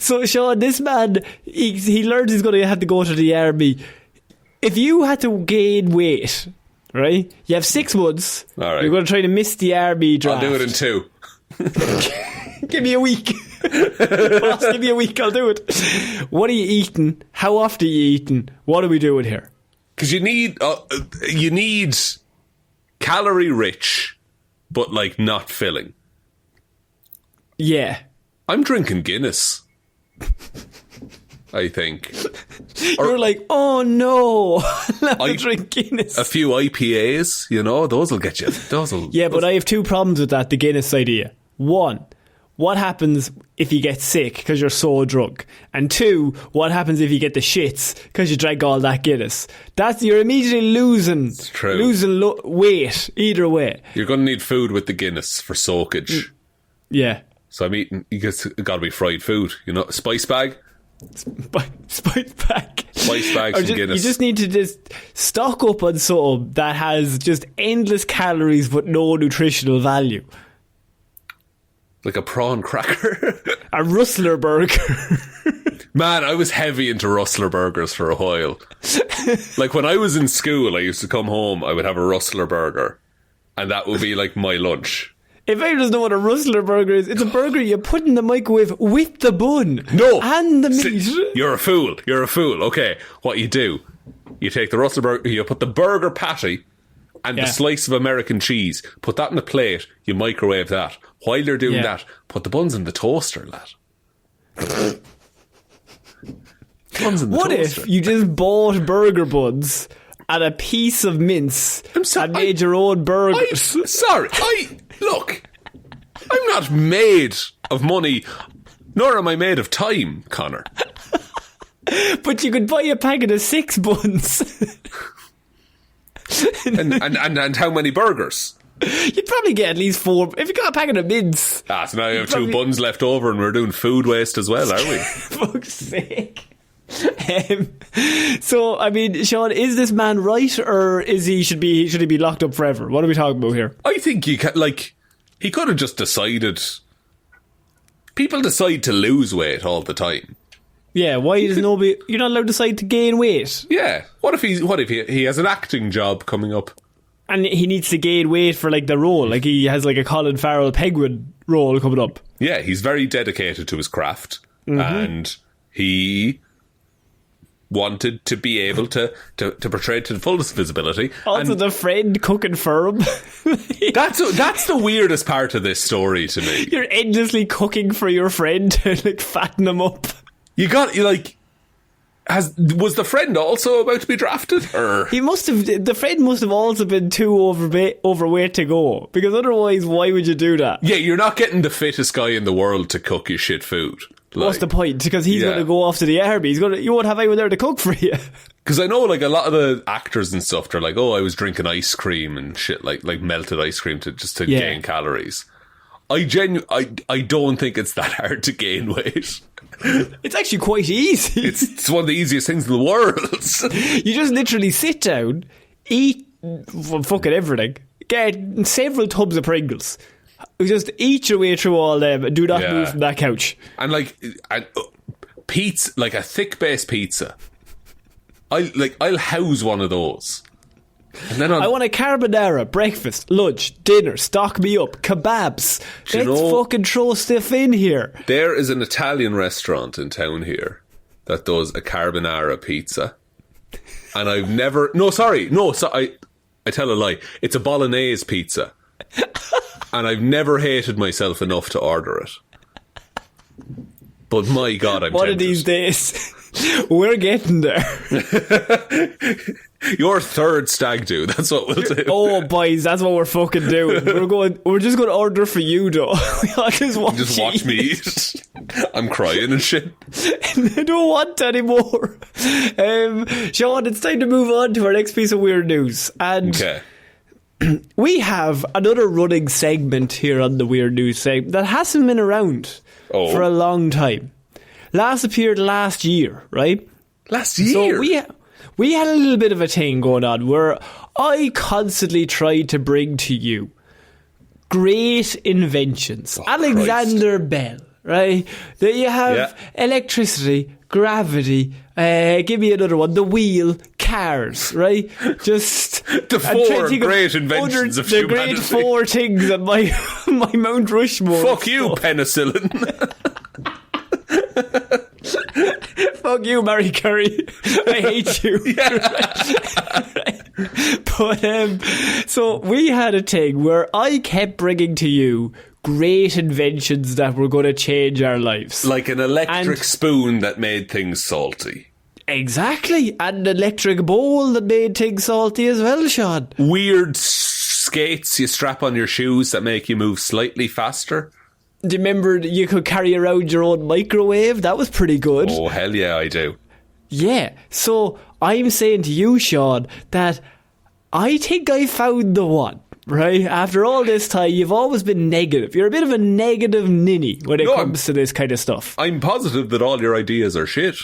So, Shaun, this man, he learned he's going to have to go to the army. If you had to gain weight, right, you have 6 months. All right. You're going to try to miss the army draft. I'll do it in 2. Give me a week. Boss, give me a week, I'll do it. What are you eating? How often are you eating? What are we doing here? Because you need calorie rich, but like not filling. Yeah. I'm drinking Guinness. I think. You're like, oh no, I drink Guinness. A few IPAs, those will get you. But I have 2 problems with that, the Guinness idea. 1, what happens if you get sick because you're so drunk? And 2, what happens if you get the shits because you drank all that Guinness? You're immediately losing weight either way. You're going to need food with the Guinness for soakage. Yeah. So I'm eating, it's got to be fried food, spice bag. Spice bag. Spice bags and Guinness. You just need to just stock up on something that has just endless calories but no nutritional value. Like a prawn cracker. A Rustler burger. Man, I was heavy into Rustler burgers for a while. Like when I was in school, I used to come home, I would have a Rustler burger. And that would be like my lunch. If anyone doesn't know what a Rustler burger is, it's a burger you put in the microwave with the bun. No. And the meat. You're a fool. Okay, what you do, you take the Rustler burger, you put the burger patty and the slice of American cheese, put that in a plate, you microwave that. While you're doing that, put the buns in the toaster, lad. What if you just bought burger buns and a piece of mince and made your own burgers? Look, I'm not made of money, nor am I made of time, Connor. But you could buy a packet of 6 buns. and how many burgers? You'd probably get at least 4. If you got a packet of mince. So now you have 2 buns left over and we're doing food waste as well, are we? Fuck's sake. So, I mean, Shaun, is this man right, or should he be locked up forever? What are we talking about here? I think he could have just decided. People decide to lose weight all the time. Yeah, why does nobody? You're not allowed to decide to gain weight. Yeah, what if he has an acting job coming up, and he needs to gain weight for like the role? Like he has like a Colin Farrell Penguin role coming up. Yeah, he's very dedicated to his craft, and he wanted to be able to portray it to the fullest visibility. Also, the friend cooking for him. That's the weirdest part of this story to me. You're endlessly cooking for your friend to like fatten him up. Was the friend also about to be drafted? Or the friend must have also been too overweight to go, because otherwise why would you do that? Yeah, you're not getting the fittest guy in the world to cook you shit food. What's the point? Because he's going to go off to the army. You won't have anyone there to cook for you. Because I know like a lot of the actors and stuff, they're like, oh, I was drinking ice cream and shit, like melted ice cream to gain calories. I don't think it's that hard to gain weight. It's actually quite easy. It's one of the easiest things in the world. You just literally sit down, eat fucking everything, get several tubs of Pringles, just eat your way through all them and do not move from that couch. And pizza, like a thick base pizza, I'll house one of those. And then I want a carbonara, breakfast, lunch, dinner, stock me up, kebabs. Let's fucking throw stuff in here. There is an Italian restaurant in town here that does a carbonara pizza. And I've never... I tell a lie. It's a bolognese pizza. And I've never hated myself enough to order it. But my God, I'm One tempted. of these days, we're getting there. Your third stag do. That's what we'll do. Oh, boys, that's what we're fucking doing. We're just going to order for you, though. Just watch me eat. I'm crying and shit. I don't want anymore. Shaun, it's time to move on to our next piece of weird news. And okay. We have another running segment here on the Weird News segment that hasn't been around for a long time. Last appeared last year, right? Last year? So we had a little bit of a thing going on where I constantly tried to bring to you great inventions. Alexander Bell, right? That you have electricity, gravity, give me another one, the wheel, cars, right? Just the four great inventions of humanity. The great four things on my Mount Rushmore. Fuck you, penicillin. Fuck you, Mary Curry. I hate you. But so we had a thing where I kept bringing to you great inventions that were going to change our lives, like an electric spoon that made things salty. Exactly, and an electric bowl that made things salty as well, Shaun. Weird skates you strap on your shoes that make you move slightly faster. Do you remember you could carry around your own microwave? That was pretty good. Oh, hell yeah, I do. Yeah, so I'm saying to you, Shaun, that I think I found the one, right? After all this time, you've always been negative. You're a bit of a negative ninny when it comes to this kind of stuff. I'm positive that all your ideas are shit.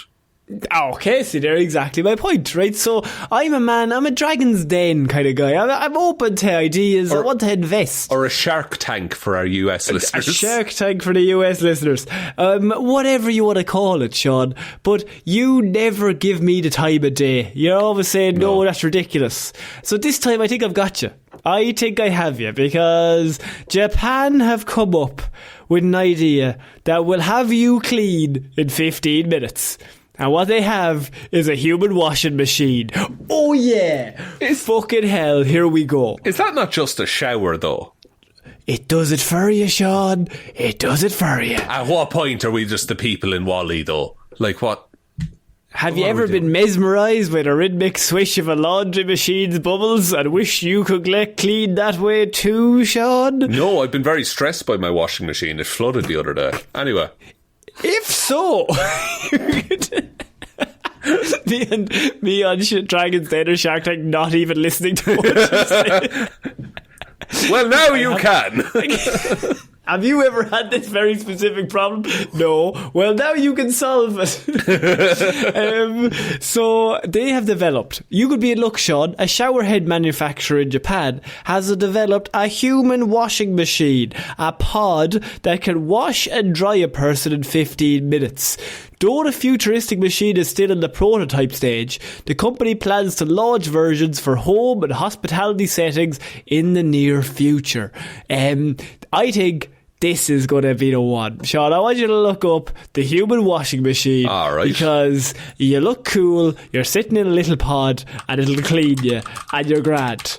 Okay, see, they're exactly my point, right? So I'm a Dragon's Den kind of guy. I'm open to ideas. I want to invest. Or a Shark Tank for our US listeners. A Shark Tank for the US listeners. Whatever you want to call it, Shaun. But you never give me the time of day. You're always saying, no, that's ridiculous. So this time I think I've got you. I think I have you, because Japan have come up with an idea that will have you clean in 15 minutes. And what they have is a human washing machine. Oh yeah! Fucking hell, here we go. Is that not just a shower though? It does it for you, Shaun. It does it for you. At what point are we just the people in Wall-E though? Like what? Have you ever been mesmerised by the rhythmic swish of a laundry machine's bubbles and wish you could get clean that way too, Shaun? No, I've been very stressed by my washing machine. It flooded the other day. Anyway. If so, me on Dragon's Den or Shark Tank not even listening to what you're saying. Well, now you can. Have you ever had this very specific problem? No. Well, now you can solve it. So they have developed, you could be in luck, Shaun, a showerhead manufacturer in Japan has developed a human washing machine, a pod that can wash and dry a person in 15 minutes. Though the futuristic machine is still in the prototype stage, the company plans to launch versions for home and hospitality settings in the near future. I think this is going to be the one. Shaun, I want you to look up the human washing machine. All right. Because you look cool, you're sitting in a little pod, and it'll clean you, and you're grand.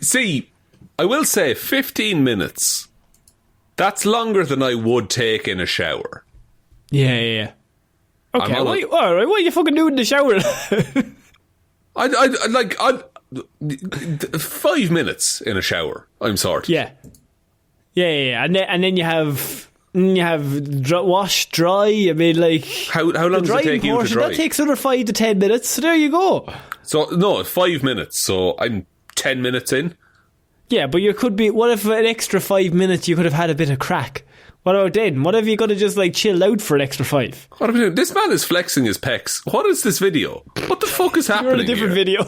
See, I will say 15 minutes. That's longer than I would take in a shower. Yeah. Okay, what are you fucking doing in the shower? I'd 5 minutes in a shower. I'm sorted. Yeah. And then you have wash, dry. I mean, like, how long does it take you to dry? That takes another 5 to 10 minutes. So there you go. So no, 5 minutes. So I'm 10 minutes in. Yeah, but you could be. What if an extra 5 minutes you could have had a bit of crack? What about then? What if you got to just like chill out for an extra 5? What are we doing? This man is flexing his pecs. What is this video? What the fuck is happening? You're in a different video.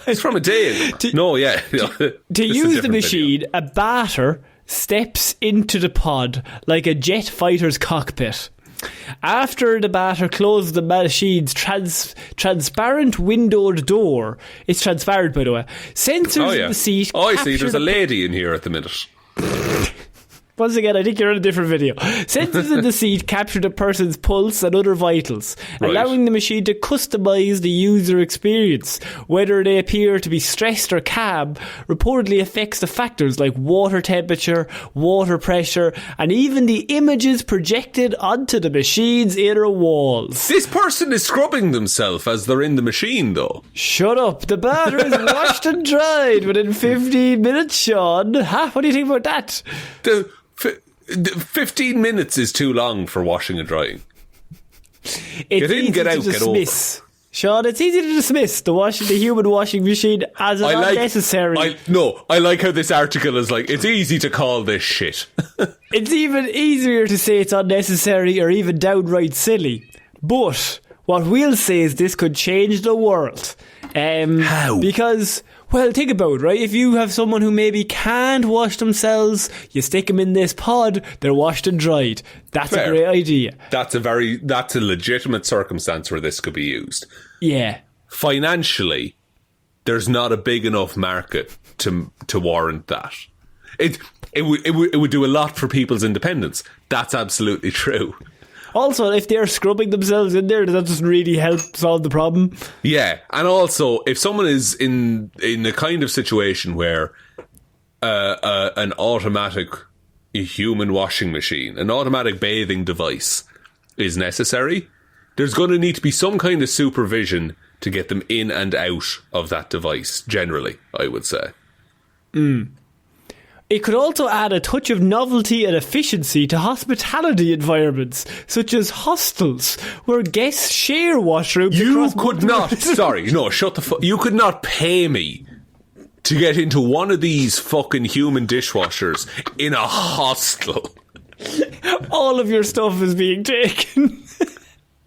It's from a day ago. To use the machine, a batter steps into the pod like a jet fighter's cockpit. After the batter closed the machine's transparent windowed door, it's transparent, by the way, sensors in the seat. Oh, I see. There's a lady in here at the minute. Once again, I think you're in a different video. Sensors in the seat capture the person's pulse and other vitals, allowing the machine to customise the user experience. Whether they appear to be stressed or calm reportedly affects the factors like water temperature, water pressure, and even the images projected onto the machine's inner walls. This person is scrubbing themselves as they're in the machine, though. Shut up. The batter is washed and dried within 15 minutes, Sean. What do you think about that? 15 minutes is too long for washing and drying. It's easy to dismiss. Sean, it's easy to dismiss the human washing machine as unnecessary. I like how this article is like, it's easy to call this shit. It's even easier to say it's unnecessary or even downright silly. But what we'll say is this could change the world. How? Because, well, think about it, right? If you have someone who maybe can't wash themselves, you stick them in this pod, they're washed and dried. That's a great idea. That's a legitimate circumstance where this could be used. Yeah. Financially, there's not a big enough market to warrant that. It would do a lot for people's independence. That's absolutely true. Also, if they're scrubbing themselves in there, that doesn't really help solve the problem. Yeah, and also, if someone is in a kind of situation where an automatic human washing machine, an automatic bathing device is necessary, there's going to need to be some kind of supervision to get them in and out of that device, generally, I would say. It could also add a touch of novelty and efficiency to hospitality environments, such as hostels, where guests share washrooms. You could not, you could not pay me to get into one of these fucking human dishwashers in a hostel. All of your stuff is being taken.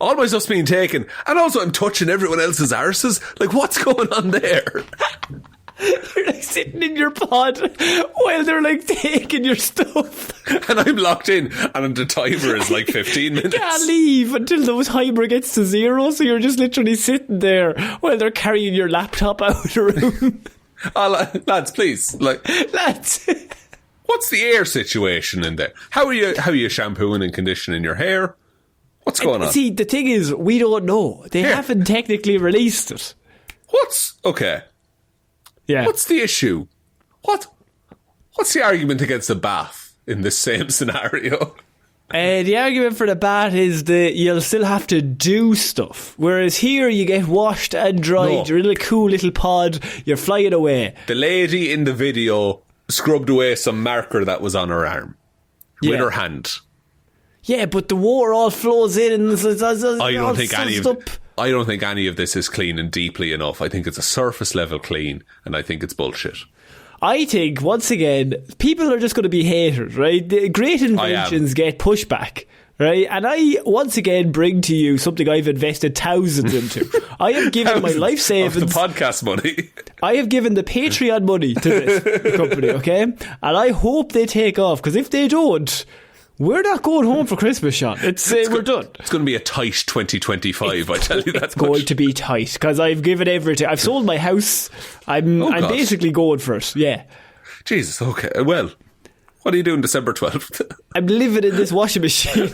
All my stuff's being taken. And also I'm touching everyone else's arses. Like, what's going on there? You're like sitting in your pod while they're like taking your stuff. And I'm locked in and the timer is like 15 minutes. You can't leave until the timer gets to 0, so you're just literally sitting there while they're carrying your laptop out of the room. Lads, please. Lads. What's the air situation in there? How are you shampooing and conditioning your hair? What's going on? See, the thing is, we don't know. They haven't technically released it. Okay. Yeah. What's the issue? What's the argument against a bath in this same scenario? The argument for the bath is that you'll still have to do stuff. Whereas here you get washed and dried. No. You're in a cool little pod. You're flying away. The lady in the video scrubbed away some marker that was on her arm with her hand. Yeah, but the water all flows in and I don't think any of this is clean and deeply enough. I think it's a surface level clean, and I think it's bullshit. I think, once again, people are just going to be haters, right? The great inventions get pushback, right? And I, once again, bring to you something I've invested thousands into. I have given my life savings... Of the podcast money. I have given the Patreon money to this company, okay? And I hope they take off, because if they don't... We're not going home for Christmas, Sean. We're done. It's going to be a tight 2025, I tell you that. It's going to be tight, because I've given everything. I've sold my house. I'm basically going for it, yeah. Jesus, okay. Well, what are you doing December 12th? I'm living in this washing machine.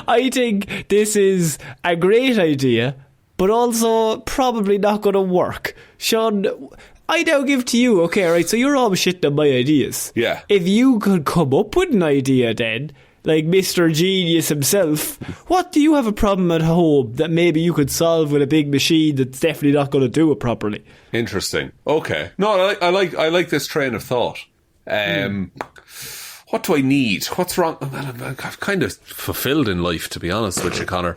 I think this is a great idea, but also probably not going to work. Sean... I now give to you, okay, right, so you're always shitting on my ideas. Yeah. If you could come up with an idea then, like Mr. Genius himself, what do you have a problem at home that maybe you could solve with a big machine that's definitely not going to do it properly? Interesting. Okay. No, I like this train of thought. What do I need? What's wrong? I've kind of fulfilled in life, to be honest with you, Connor.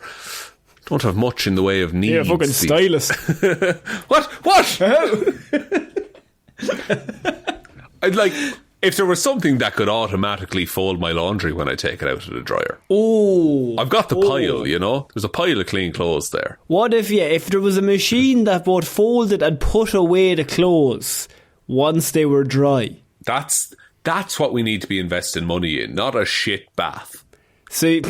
Don't have much in the way of needs. You're a fucking stylist. What? I'd like, if there was something that could automatically fold my laundry when I take it out of the dryer. Oh. I've got the pile, you know? There's a pile of clean clothes there. What if there was a machine that both folded and put away the clothes once they were dry? That's That's what we need to be investing money in, not a shit bath. See,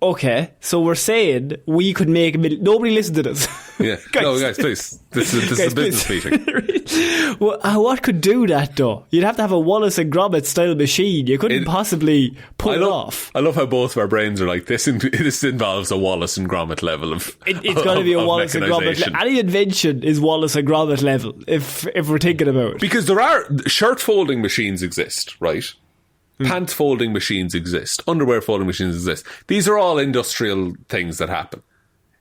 okay, so we're saying we could make nobody listen to this. Yeah, guys, please. This is a business meeting. Well, what could do that though? You'd have to have a Wallace and Gromit style machine. You couldn't possibly pull it off. I love how both of our brains are like this. This involves a Wallace and Gromit level of. It's got to be a Wallace and Gromit. Any invention is Wallace and Gromit level. If we're thinking about it, because there are shirt folding machines exist, right? Pants folding machines exist. Underwear folding machines exist. These are all industrial things that happen.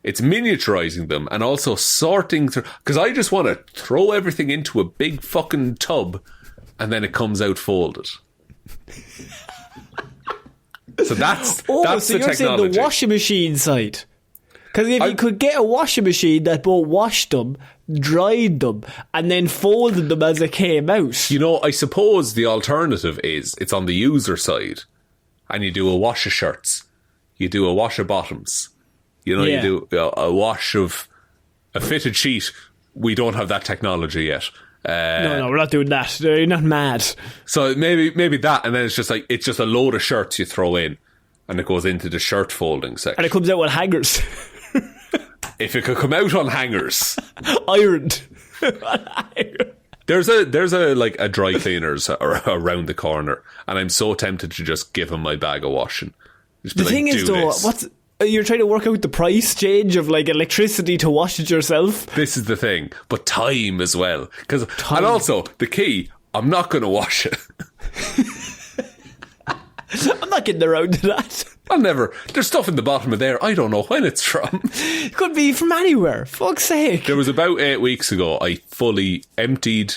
It's miniaturizing them and also sorting through. Because I just want to throw everything into a big fucking tub and then it comes out folded. So that's so the you're technology. saying the washing machine side. Because if you could get a washing machine that both washed them, dried them, and then folded them as it came out. You know, I suppose the alternative is it's on the user side, and you do a wash of shirts, you do a wash of bottoms, you do a wash of a fitted sheet. We don't have that technology yet. No, we're not doing that. You're not mad. So maybe that, and then it's just a load of shirts you throw in, and it goes into the shirt folding section, and it comes out with hangers. If it could come out on hangers, ironed. There's a dry cleaners around the corner, and I'm so tempted to just give him my bag of washing. The thing is, though, you're trying to work out the price change of like electricity to wash it yourself. This is the thing, but time as well, and also the key. I'm not going to wash it. I'm not getting around to that. I'll never. There's stuff in the bottom of there. I don't know when it's from. It could be from anywhere. Fuck's sake. There was about 8 weeks ago, I fully emptied,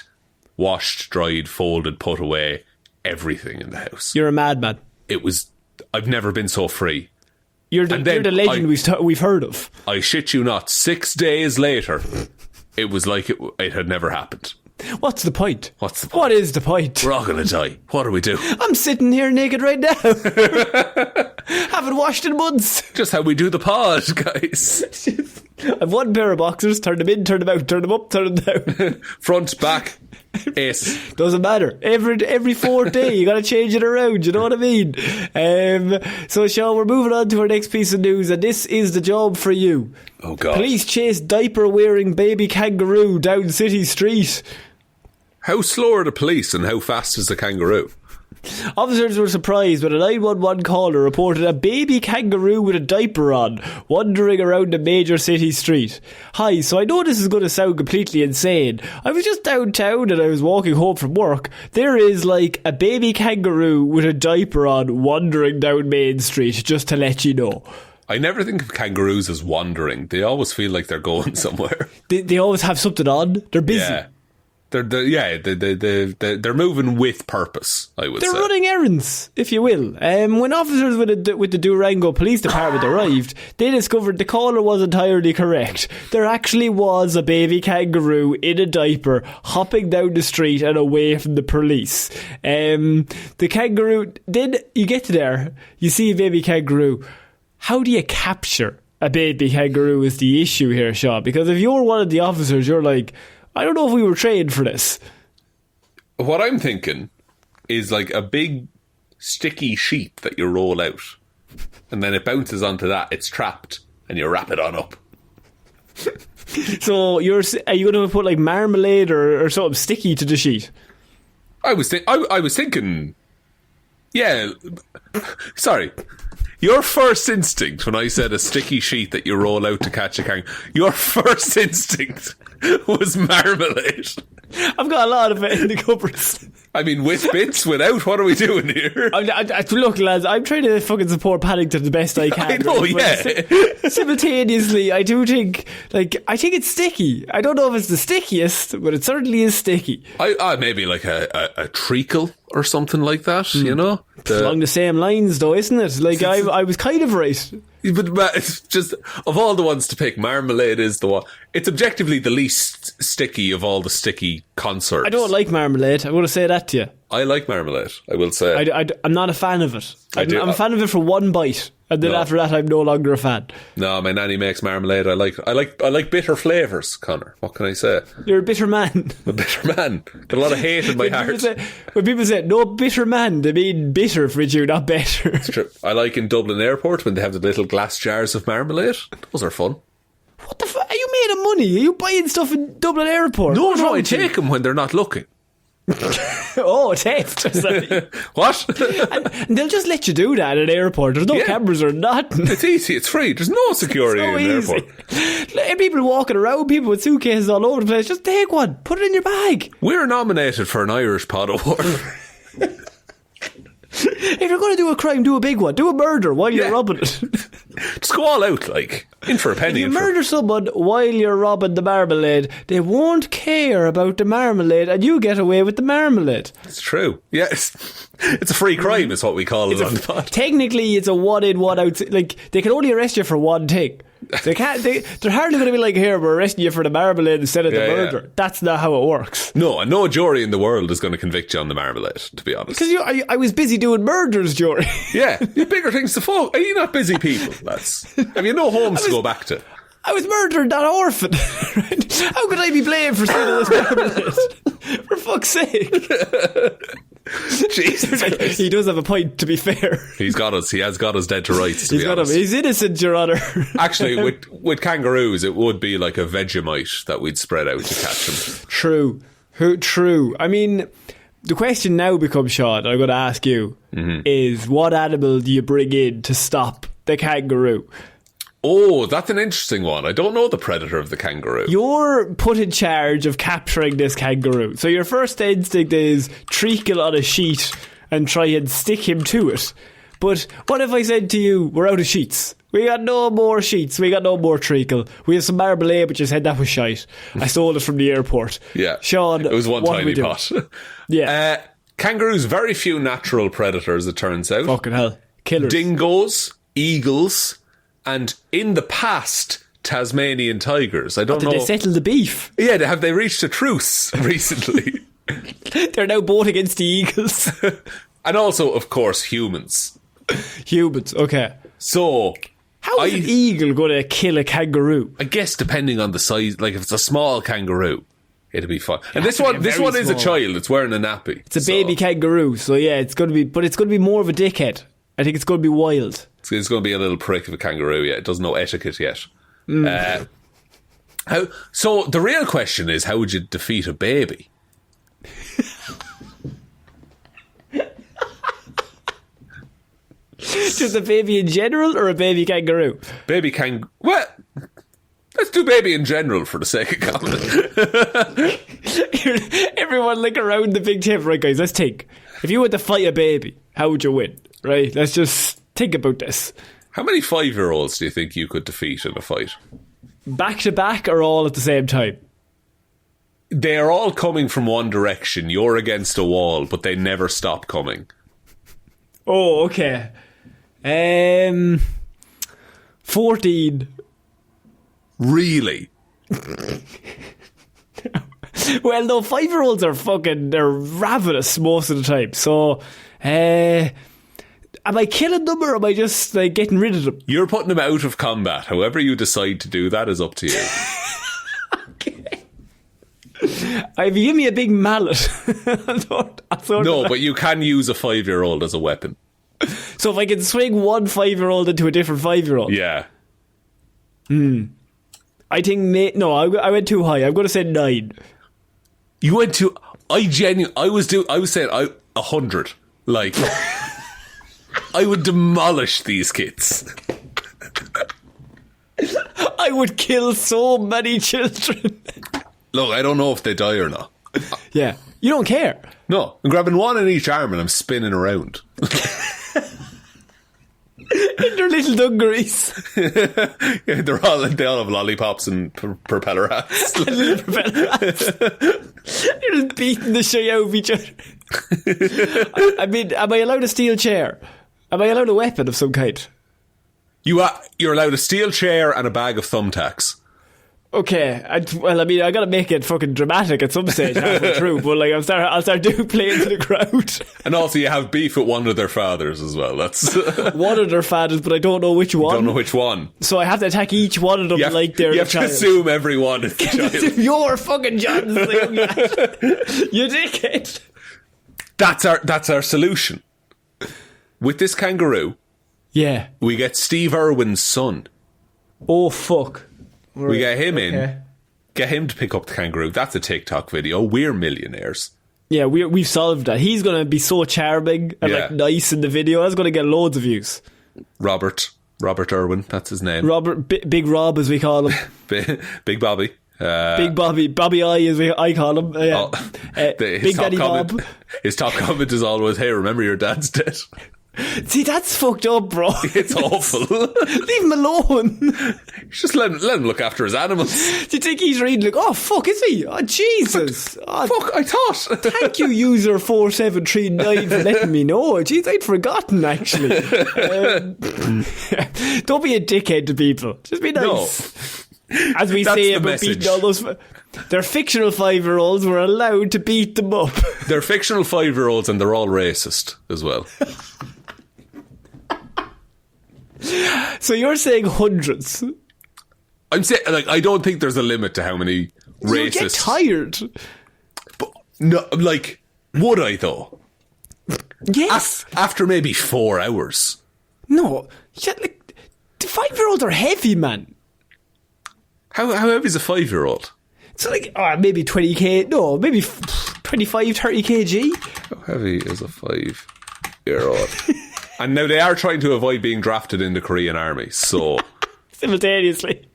washed, dried, folded, put away everything in the house. You're a madman. I've never been so free. You're the legend we've heard of. I shit you not, 6 days later, it was like it had never happened. What's the point? What is the point? We're all going to die. What do we do? I'm sitting here naked right now. Haven't washed in months. Just how we do the pod, guys. I've one pair of boxers. Turn them in, turn them out, turn them up, turn them down. Front, back, ace. Doesn't matter. Every fourth day you got to change it around. You know what I mean? So Shaun, we're moving on to our next piece of news, and this is the job for you. Oh God! Police chase diaper wearing baby kangaroo down city street. How slow are the police and how fast is the kangaroo? Officers were surprised when a 911 caller reported a baby kangaroo with a diaper on wandering around a major city street. Hi, so I know this is going to sound completely insane. I was just downtown and I was walking home from work. There is like a baby kangaroo with a diaper on wandering down Main Street, just to let you know. I never think of kangaroos as wandering. They always feel like they're going somewhere. They always have something on. They're busy. Yeah. They're moving with purpose, I would say. They're running errands, if you will. When officers with the Durango Police Department arrived, they discovered the caller was entirely correct. There actually was a baby kangaroo in a diaper hopping down the street and away from the police. The kangaroo, then you get to there, you see a baby kangaroo. How do you capture a baby kangaroo is the issue here, Shaun? Because if you're one of the officers, you're like, I don't know if we were trained for this. What I'm thinking is like a big sticky sheet that you roll out, and then it bounces onto that. It's trapped, and you wrap it on up. So are you going to put like marmalade or something sticky to the sheet? I was thinking. Yeah, sorry. Your first instinct when I said a sticky sheet that you roll out to catch a kangaroo, your first instinct was marmalade. I've got a lot of it in the cupboards. I mean, with bits, without, what are we doing here? Look, lads, I'm trying to fucking support Paddington the best I can. I know, right? yeah. Simultaneously, I do think, I think it's sticky. I don't know if it's the stickiest, but it certainly is sticky. Maybe like a treacle or something like that, you know? Along the same lines, though, isn't it? Like, I was kind of right. But it's just, of all the ones to pick, marmalade is the one. It's objectively the least sticky of all the sticky consorts. I don't like marmalade. I'm going to say that to you. I like marmalade, I will say. I'm not a fan of it. I'm do. a fan of it for one bite, and then after that, I'm no longer a fan. No, my nanny makes marmalade. I like bitter flavours, Connor. What can I say? You're a bitter man. I'm a bitter man. Got a lot of hate in my heart. When people say, no bitter man, they mean bitter for you, not better. It's true. I like in Dublin Airport when they have the little glass jars of marmalade. Those are fun. What the fuck? Are you made of money? Are you buying stuff in Dublin Airport? No, I take them when they're not looking. Oh, theft. What? And they'll just let you do that at an airport. There's no cameras or nothing. It's easy, it's free. There's no security in an airport. People walking around, people with suitcases all over the place. Just take one, put it in your bag. We're nominated for an Irish Pod Award. If you're going to do a crime, do a big one. Do a murder while you're robbing it. Just go all out, like, in for a penny. If you murder someone while you're robbing the marmalade, they won't care about the marmalade, and you get away with the marmalade. It's true. Yes. It's a free crime is what we call it on the pod. Technically, it's a one in, one out. Like, they can only arrest you for one thing. They're hardly going to be like, here, we're arresting you for the marmalade instead of the murder. Yeah. That's not how it works. No, and no jury in the world is going to convict you on the marmalade, to be honest. Because I was busy doing murders, jury. Yeah, you have bigger things to focus. Are you not busy people, lads? Have you no homes to go back to? I was murdering that orphan. Right? How could I be blamed for stealing this marmalade? For fuck's sake. Jesus Christ. He does have a point, to be fair. He has got us dead to rights, to be honest. He's innocent, Your Honour. Actually, with kangaroos, it would be like a Vegemite that we'd spread out to catch them. True. I mean, the question now becomes, Sean, I'm going to ask you, is what animal do you bring in to stop the kangaroo? Oh, that's an interesting one. I don't know the predator of the kangaroo. You're put in charge of capturing this kangaroo. So your first instinct is treacle on a sheet and try and stick him to it. But what if I said to you, we're out of sheets? We got no more sheets. We got no more treacle. We have some marmalade, but you said that was shite. I stole it from the airport. Yeah. Sean, it was one tiny pot. Yeah. Kangaroos, very few natural predators, it turns out. Fucking hell. Killers. Dingoes, eagles, and in the past, Tasmanian tigers. I don't know. Did they settle the beef? Yeah, have they reached a truce recently? They're now both against the eagles. And also, of course, humans. Humans, okay. So, how is an eagle going to kill a kangaroo? I guess depending on the size, like if it's a small kangaroo, it'll be fine. And this one is a child. It's wearing a nappy. It's a baby kangaroo, so yeah, it's going to be more of a dickhead. I think it's going to be wild. It's going to be a little prick of a kangaroo. Yeah, it doesn't know etiquette yet. So the real question is, how would you defeat a baby? Just a baby in general, or a baby kangaroo? Baby well, let's do baby in general for the sake of comment. Everyone like around the big table. Right, guys, let's think. If you were to fight a baby, how would you win? Right, let's just think about this. How many 5-year-olds do you think you could defeat in a fight? Back to back or all at the same time? They are all coming from one direction. You're against a wall, but they never stop coming. Oh, okay. 14. Really? Well, no, 5-year-olds they're ravenous most of the time. So, am I killing them or am I just like getting rid of them? You're putting them out of combat. However you decide to do that is up to you. Okay. If you give me a big mallet. No, but you can use a 5-year-old as a weapon. So if I can swing one 5-year-old into a different 5-year-old? Yeah. I think... I went too high. I'm going to say 9. You went too... I was saying 100. Like... I would demolish these kids. I would kill so many children. Look, I don't know if they die or not. Yeah. You don't care. No. I'm grabbing one in each arm and I'm spinning around. In their little dungarees. Yeah, they all have lollipops and propeller hats. Propeller hats. They're just beating the shit out of each other. I mean, am I allowed a steel chair? Am I allowed a weapon of some kind? You're allowed a steel chair and a bag of thumbtacks. Okay, I gotta make it fucking dramatic at some stage halfway through, but like I'll start doing playing to the crowd. And also you have beef with one of their fathers as well. That's one of their fathers, but I don't know which one. Don't know which one. So I have to attack each one of them like they're You have to assume everyone is the child. You're fucking John's the young lad. You dickhead. That's our solution. With this kangaroo, we get Steve Irwin's son. Oh fuck. Right. We get him in, get him to pick up the kangaroo. That's a TikTok video. We're millionaires. Yeah, we've solved that. He's going to be so charming and like nice in the video. That's going to get loads of views. Robert Irwin, that's his name. Big Rob as we call him. Big Bobby. Big Bobby I as I call him. Big Daddy Bob. His top comment is always, "Hey, remember your dad's dead." See, that's fucked up, bro. It's awful. Leave him alone. Just let him look after his animals. Do you think he's reading like, oh fuck, is he? Oh Jesus. Fuck, I thought. Thank you, user 4739, for letting me know. Jeez, I'd forgotten actually. Don't be a dickhead to people. Just be nice. No. As we say about beating all those... They're fictional 5-year-olds. We're allowed to beat them up. They're fictional 5-year-olds and they're all racist as well. So you're saying hundreds? I'm saying, like, I don't think there's a limit to how many racists. You get tired. But no, like, would I though? Yes. After maybe 4 hours. No, like, the 5-year-olds are heavy, man. How heavy is a 5-year-old? So like, maybe 20k. No, maybe 25, 30 kg. How heavy is a 5-year-old? And now they are trying to avoid being drafted in the Korean army, so... Simultaneously.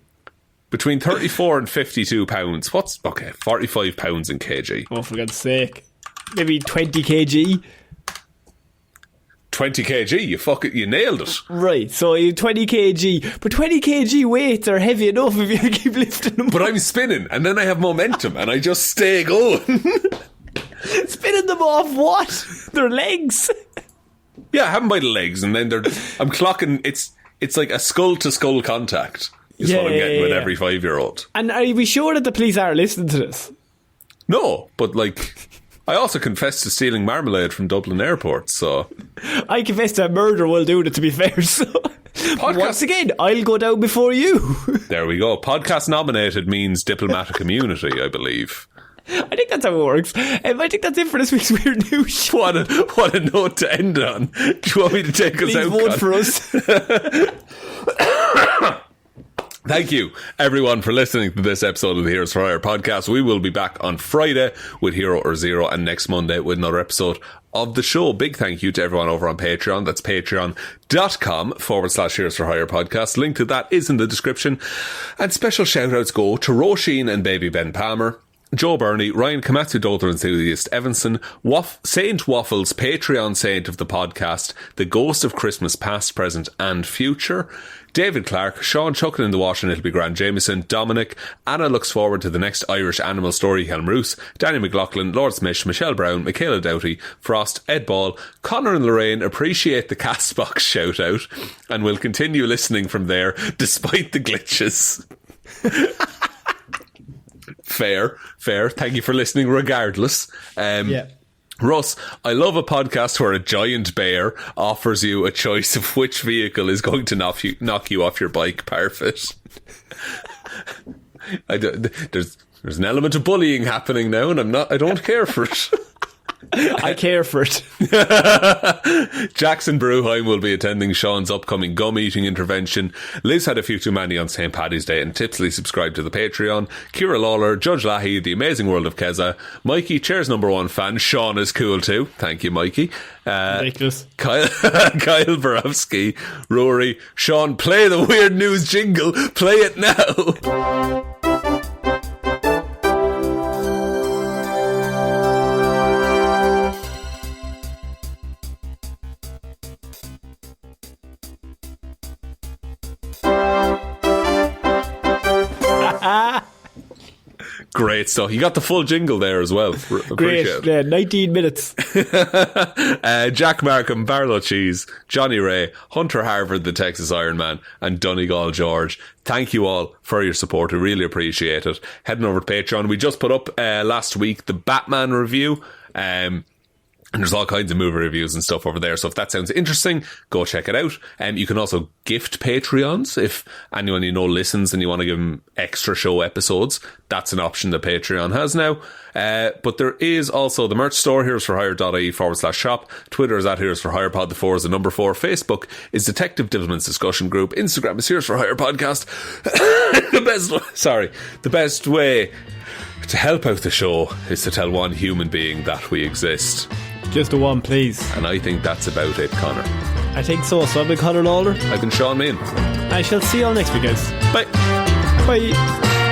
Between 34 and 52 pounds. 45 pounds in kg. Oh, for God's sake. Maybe 20 kg. 20 kg, you nailed it. Right, so you 20 kg. But 20 kg weights are heavy enough if you keep lifting them. But I'm spinning, and then I have momentum, and I just stay going. Spinning them off what? Their legs? Yeah, I have them by the legs, and then I'm clocking. It's like a skull to skull contact. Is what I'm getting with every 5-year-old. And are we sure that the police are listening to this? No, but like, I also confessed to stealing marmalade from Dublin Airport. So I confess to murder while doing it. To be fair, so once again, I'll go down before you. There we go. Podcast nominated means diplomatic immunity, I believe. I think that's how it works. I think that's it for this week's Weird News. What a note to end on. Do you want me to take us out? Please vote for us. Thank you, everyone, for listening to this episode of the Heroes for Hire podcast. We will be back on Friday with Hero or Zero, and next Monday with another episode of the show. Big thank you to everyone over on Patreon. That's patreon.com/Heroes for Hire podcast. Link to that is in the description. And special shout outs go to Róisín and Baby Ben Palmer, Joe Burney, Ryan Komatsu, Dozer Enthusiast, Evanson, Saint Waffles, Patreon Saint of the podcast, the Ghost of Christmas Past, Present and Future, David Clarke, Shaun Chuck in the Wash and It'll Be Grand, Jamieson, Dominic, Anna looks forward to the next Irish animal story, Hjelmroos, Danny McLaughlin, Lordsmish, Michelle Browne, Michaela Doughty, Frost, Ed Ball, Conor and Lorraine appreciate the Castbox shout out and will continue listening from there despite the glitches. Fair. Thank you for listening regardless. Russ, I love a podcast where a giant bear offers you a choice of which vehicle is going to knock you off your bike, Parfitt. There's an element of bullying happening now, and I don't care for it. I care for it. Jackson Brueheim will be attending Sean's upcoming gum eating intervention. Liz had a few too many on St. Paddy's Day and tipsily subscribed to the Patreon. Ciara Lawler, Judge Lahey, The Amazing World of Keza, Mikey, Chair's #1 fan. Sean is cool too. Thank you, Mikey. Ridiculous. Kyle Borowski, Rory, Sean, play the Weird News jingle. Play it now. Great stuff. You got the full jingle there as well. Appreciate Great. it. Yeah, 19 minutes. Jack Markham, Barlow Cheese, Johnny Ray, Hunter Harvard, the Texas Ironman, and Donegal George. Thank you all for your support. I really appreciate it. Heading over to Patreon. We just put up last week the Batman review. And there's all kinds of movie reviews and stuff over there. So if that sounds interesting, go check it out. You can also gift Patreons. If anyone you know listens and you want to give them extra show episodes, that's an option that Patreon has now. But there is also the merch store, heroesforhire.ie/shop. Twitter is at Heroes for Hire Pod. The 4 is the number 4. Facebook is Detective Divilment's discussion group. Instagram is Heroes for Hire Podcast. The best way to help out the show is to tell one human being that we exist. Just the one, please. And I think that's about it, Connor. I think so. So I've been Conor Lawler. I've been Sean Meehan. I shall see you all next week, guys. Bye. Bye.